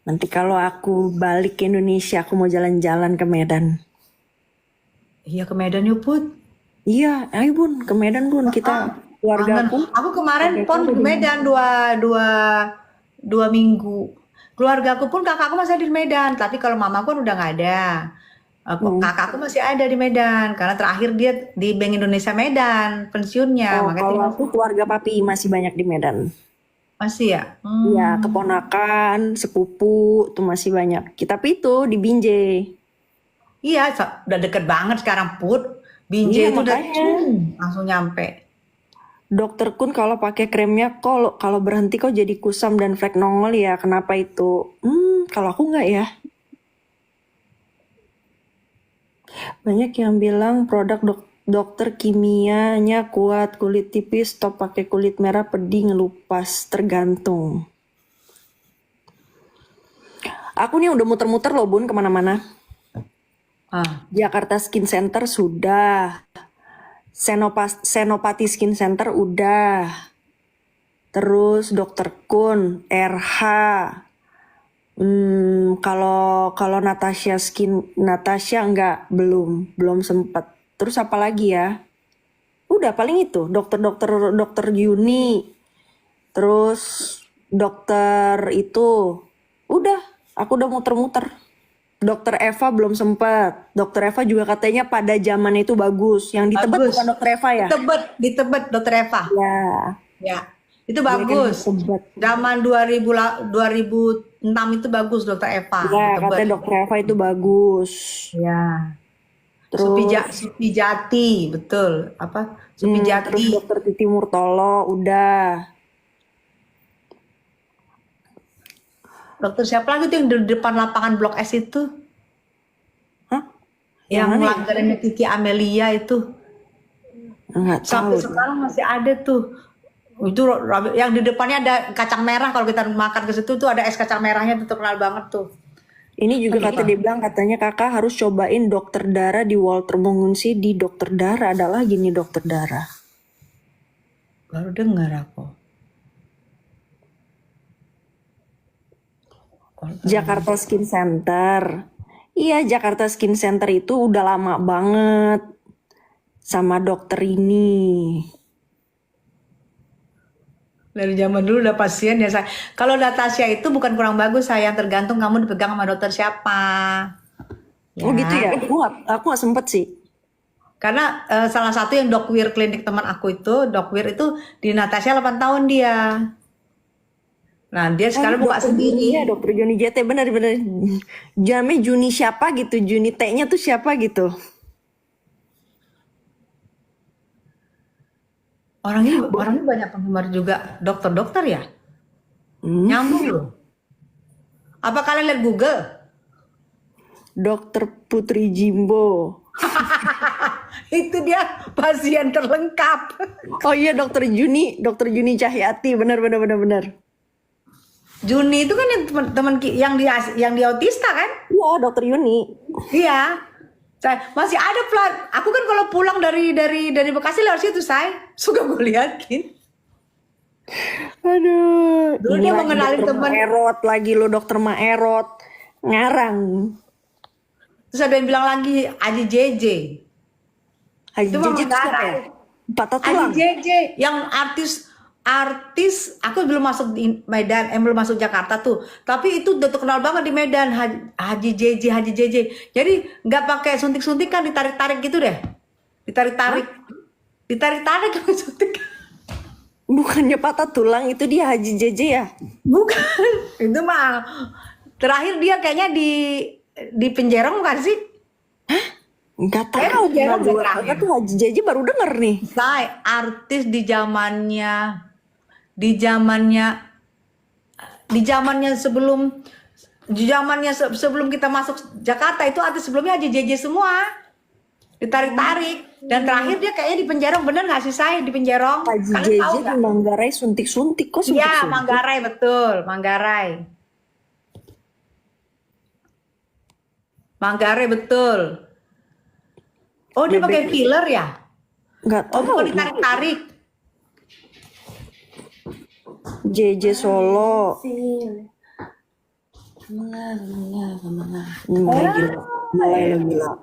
Nanti kalau aku balik ke Indonesia, aku mau jalan-jalan ke Medan. Iya ke Medan yuk, Put. Iya, ayo bun, ke Medan bun. Kita keluarga Kangen. aku. Aku kemarin pon ke Medan dua minggu. Keluarga aku pun kakakku masih ada di Medan. Tapi kalau mamaku kan udah nggak ada. Kakakku masih ada di Medan. Karena terakhir dia di Bank Indonesia Medan pensiunnya. Oh, Makanya kalau tinggal aku keluarga papi masih banyak di Medan. masih ya. Iya, keponakan, sepupu, tuh masih banyak. Tapi itu di Binjai. Iya, udah deket banget sekarang Put. Iya, Binjai itu udah makanya. langsung nyampe. Dokter Kun kalau pakai kremnya kalau berhenti kok jadi kusam dan flek nongol ya. Kenapa itu? Kalau aku nggak ya. Banyak yang bilang produk dokter kimianya kuat, kulit tipis, stop pakai kulit merah, pedih, ngelupas, tergantung. Aku nih udah muter-muter loh bun kemana-mana. Ah, Jakarta Skin Center sudah. Senopati Skin Center udah. Terus Dokter Kun, RH. Kalau Natasha enggak belum sempet. Terus apa lagi ya? Udah paling itu dokter Yuni. Terus dokter itu udah aku udah muter-muter. Dokter Eva belum sempat. Dokter Eva juga katanya pada zaman itu bagus. Yang di Tebet bagus. bukan dokter Eva ya? Di Tebet, Dokter Eva. Ya, Ya, itu dia kan di bagus. Tebet. Zaman 2006 itu bagus Dokter Eva di Ya, Tebet. katanya dokter Eva itu bagus. Ya. Terus Supi Jati, betul. Apa? Supi terus Jati. dokter Titi Murtolo udah. Dokter siapa lagi tuh yang di depan lapangan Blok S itu? Hah? Yang mana ya? langganannya Kiki Amelia itu. Enggak tahu. Sampai sekarang masih ada tuh. Itu yang di depannya ada kacang merah, kalau kita makan ke situ tuh ada es kacang merahnya, tuh terkenal banget tuh. Ini juga kata dia bilang katanya kakak harus cobain dokter Dara di Walter Mongunsi di dokter Dara. Ada lagi nih dokter Dara. Baru dengar aku. Jakarta Skin Center. Iya, Jakarta Skin Center itu udah lama banget sama dokter ini. Dari zaman dulu udah pasien ya saya. Kalau Natasha itu bukan kurang bagus, sayang, tergantung kamu dipegang sama dokter siapa. Oh gitu ya? Aku gak sempet sih. Karena salah satu yang Dokwir klinik teman aku itu, Dokwir itu di Natasha 8 tahun dia. Nah dia sekarang buka sendiri. Iya, dokter Joni JT, benar-benar. Jamnya Juni siapa gitu, Juni T-nya tuh siapa gitu. Orangnya banyak penggemar juga dokter-dokter ya. Nyambung loh. Apa kalian lihat Google? Dokter Putri Jimbo. Itu dia pasien terlengkap. Oh iya, dokter Juni Cahyati, benar. Juni itu kan yang teman yang di autista kan? Iya, dokter Yuni. Iya. Saya masih ada plan. Aku kan kalau pulang dari Bekasi lewat situ, saya suka gue liatin. Aduh. Dulu dia mau ngenalin teman. Maerot lagi lo, dokter Maerot. Ngarang. Terus ada yang bilang lagi Haji JJ. Haji Itu JJ itu Mama siapa ya? Patah Haji tulang. JJ yang artis aku belum masuk di Medan, belum masuk Jakarta tuh. Tapi itu udah terkenal banget di Medan, Haji JJ. Jadi nggak pakai suntik-suntikan, ditarik-tarik gitu deh. Ditarik-tarik kalau suntik. Bukannya patah tulang itu dia Haji JJ ya? Bukan, itu mah terakhir dia kayaknya di penjara bukan sih? Enggak tahu. penjara udah Aku terakhir. tuh Haji JJ baru denger nih. Saya artis di zamannya sebelum kita masuk Jakarta itu artis sebelumnya Haji JJ semua. Ditarik-tarik dan terakhir dia kayaknya di penjara, bener nggak sih saya di penjara? Haji Kalian JJ tahu di nggak? Manggarai suntik-suntik kok Iya, suntik-suntik. Manggarai, betul, Manggarai betul. Oh, dia pakai filler ya? Enggak Oh, tahu. bukan ditarik-tarik. JJ Solo. Mulai gila.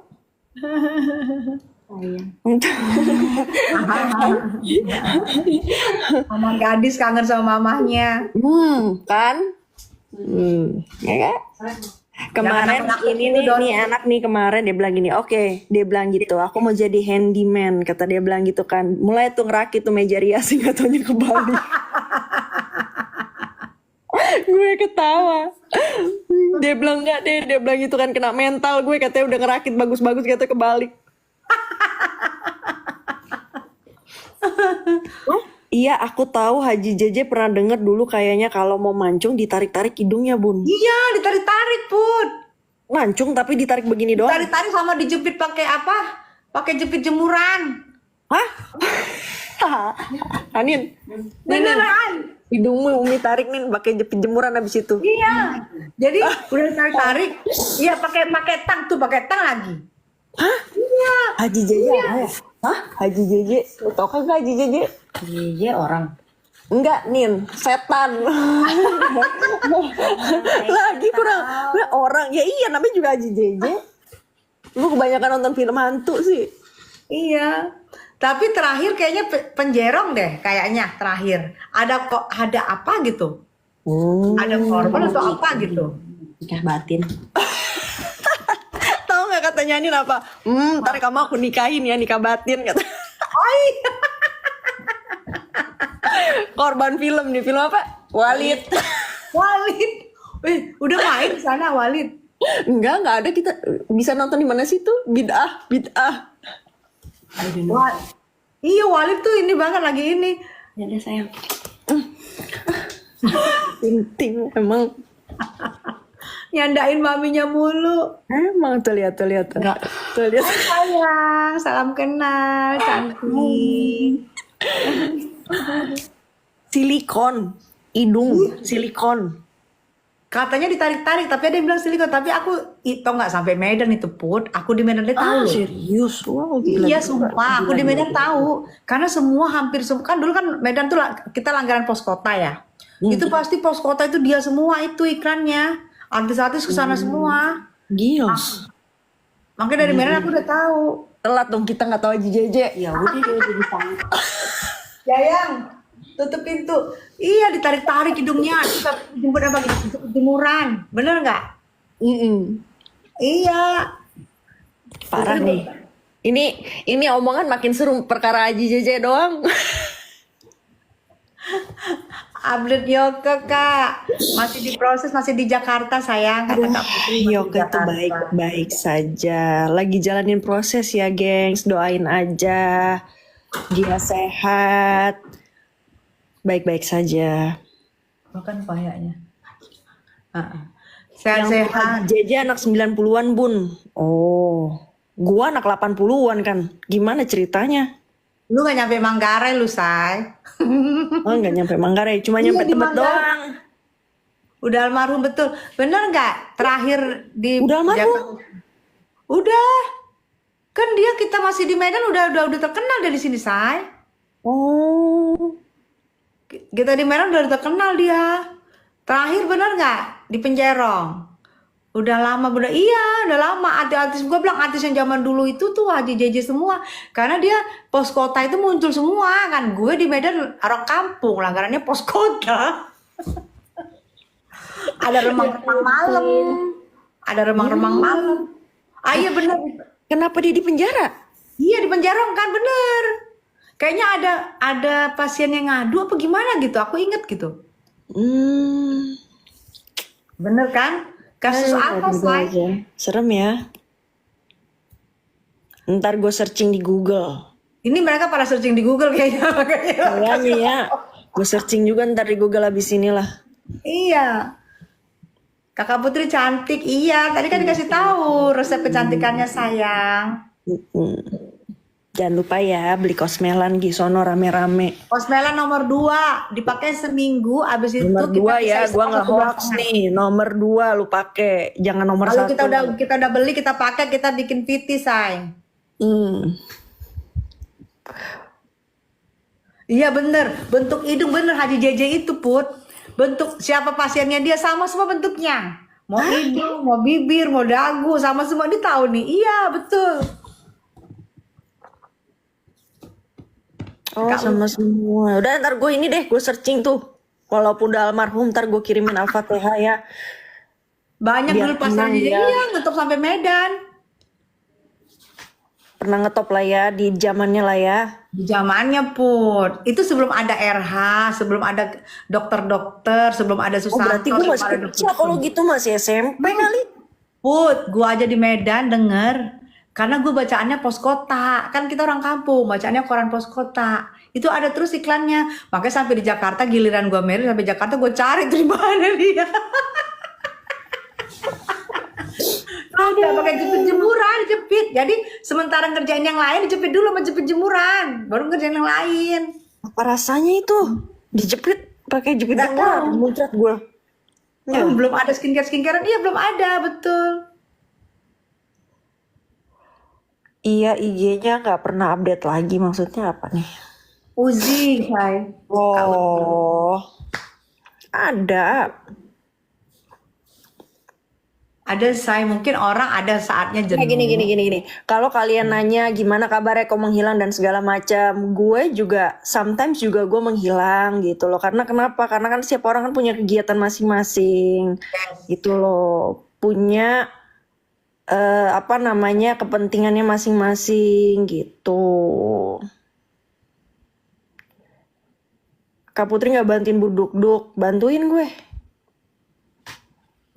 Mama gadis kangen sama mamahnya. Kan? Ya kan? Kemarin Jangan ini nakut-nakut dong. nih anak nih kemarin dia bilang gini, oke, dia bilang gitu, aku mau jadi handyman, kata dia bilang gitu kan. Mulai tuh ngerakit tuh meja rias, nggak taunya kebalik. Gue ketawa. Dia bilang enggak deh, dia bilang gitu kan kena mental gue, katanya udah ngerakit bagus-bagus, katanya kebalik. Oh, iya, aku tahu Haji JJ pernah denger dulu kayaknya kalau mau mancung ditarik-tarik hidungnya, Bun. Iya, ditarik-tarik, Put. Mancung tapi ditarik begini doang. Tarik-tarik sama dijepit pakai apa? Pakai jepit jemuran. Hah? Anin, Beneran. hidungmu Umi tarik nih pakai jepit jemuran habis itu. Iya. Jadi udah tarik-tarik. Iya, pakai tang lagi. Hah? Iya. Haji JJ apa ya? Hah? Haji JJ. Lu tau kagak Haji JJ? JJ orang. Enggak, Nin, setan. Lagi kurang orang. Ya iya, namanya juga Haji JJ. Lu kebanyakan nonton film hantu sih. Iya. Tapi terakhir kayaknya penjerong deh, kayaknya terakhir. Ada apa gitu? Ada korban atau apa gitu? Nikah batin. Tahu nggak katanya Nin apa? Ntar kamu aku nikahin ya, nikah batin kata. Oh iya. Korban film nih, film apa? Walid. Walid. Udah main di sana Walid. Enggak ada, kita bisa nonton di mana sih tuh? Bid'ah. Iya, Walid tuh ini banget lagi ini. Ya udah sayang. Ting emang. Nyandain maminya mulu. Emang tuh lihat. Enggak. Tuh lihat. Sayang, salam kenal, cantik. silikon, hidung silikon. Katanya ditarik-tarik, tapi ada yang bilang silikon. Tapi aku tau nggak sampai Medan itu Put. Aku di Medan dia tahu loh. Serius? Wow, gila Iya juga. sumpah, aku di Medan tahu. Karena semua hampir semua kan dulu kan Medan tuh kita langganan pos kota ya. Itu pasti pos kota itu dia semua itu iklannya. Artis-artis kesana semua. Gila. Makanya dari Medan aku udah tahu. Telat dong kita nggak tahu aja JJ. Ya udah dia udah bisa. Yayang, tutup pintu. Iya ditarik-tarik hidungnya. Kita jemput apa gitu? Jemuran. Bener nggak? Iya. Parah nih. Ini omongan makin seru perkara Aji JJ doang. Update Yoke Kak. Masih diproses, masih di Jakarta sayang. Kata Kak Putri. masih di Yoke tuh Jakarta. baik-baik saja. Lagi jalanin proses ya, gengs. Doain aja. Dia sehat. Baik-baik saja. Makan payahnya. Yang Sehat-sehat. JJ anak 90-an, Bun. Oh. Gua anak 80-an kan. Gimana ceritanya? Lu gak nyampe Manggarai lu, Say. Oh, nggak nyampe Manggarai, cuma nyampe Iya, di Tebet Manggarai. doang. Udah almarhum betul. Bener nggak? Terakhir di Udah almarhum? Jakarta. Udah. Kan dia kita masih di Medan udah terkenal dari sini, Say. Oh. Kita di Medan udah terkenal dia. Terakhir bener nggak? Di Penjerong. Udah lama, udah lama. Artis-artis gue bilang artis yang zaman dulu itu tuh Haji JJ semua. Karena dia pos kota itu muncul semua kan. Gue di Medan orang kampung, langgarannya pos kota. Ada remang-remang malam. Ada remang-remang malam. Ah iya bener. Kenapa dia di penjara? Iya di Penjerong kan bener. Kayaknya ada pasien yang ngadu apa gimana gitu. Aku inget gitu. Bener kan? Kasus apa Gitu Say? aja. Serem ya. Ntar gue searching di Google. Ini mereka pada searching di Google kayaknya. Kayaknya ya. Gue searching juga ntar di Google abis inilah. Iya. Kakak Putri cantik. Iya, tadi kan dikasih tahu resep kecantikannya sayang. Jangan lupa ya beli kosmelan Gisono rame-rame. Kosmelan nomor 2 dipakai seminggu, abis itu Nomor 2 ya, bisa gue nggak 1 bulan hoax setengah. nih. Nomor 2 lu pakai, jangan nomor Kalau 1. kita udah beli, kita pakai, kita bikin PT say. Iya bener, bentuk hidung bener Haji JJ itu Put. Bentuk siapa pasiennya dia sama semua bentuknya. Mau hidung, mau bibir, mau dagu, sama semua dia tahu nih. Iya betul. Oh sama semua. Udah ntar gue ini deh, gue searching tuh. Walaupun udah almarhum ntar gue kirimin Al-Fatihah ya. Banyak Biar dulu pasar tenang JJ, ya. iya ngetop sampai Medan. Pernah ngetop lah ya di zamannya lah ya. Di zamannya Put, itu sebelum ada RH, sebelum ada dokter-dokter, sebelum ada Oh Susanto, berarti gue sebelum masih ada kecil kalau gitu masih SMP kali. Put, gua aja di Medan denger. Karena gue bacaannya pos kota. Kan kita orang kampung, bacaannya koran pos kota. Itu ada terus iklannya. Makanya sampai di Jakarta, giliran gua married sampai Jakarta gue cari tuh di mana dia. Ada pakai jepit jemuran, dijepit. Jadi sementara ngerjain yang lain, dijepit dulu sama jepit jemuran. Baru ngerjain yang lain. Apa rasanya itu? Dijepit pakai jepit Nggak jemuran, tahu. muncrat gue. Belum ada skincarean, iya belum ada, betul. Iya IG-nya nggak pernah update lagi, maksudnya apa nih? Uzi, Hai. Oh, ada. Ada saya mungkin orang ada saatnya jenuh. Gini. Kalau kalian nanya gimana kabarnya kok menghilang dan segala macam, gue juga sometimes juga gue menghilang gitu loh. Karena kenapa? Karena kan setiap orang kan punya kegiatan masing-masing, gitu loh. Punya kepentingannya masing-masing gitu. Kak Putri nggak bantuin Buduk-Duk, bantuin gue.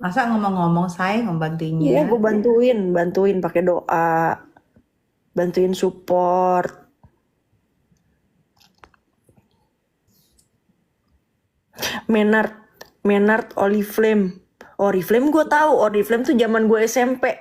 Masa ngomong-ngomong saya ngebantuinnya. Iya, gue bantuin pakai doa, bantuin support. Menard Oriflame gue tahu, Oriflame tuh zaman gue SMP.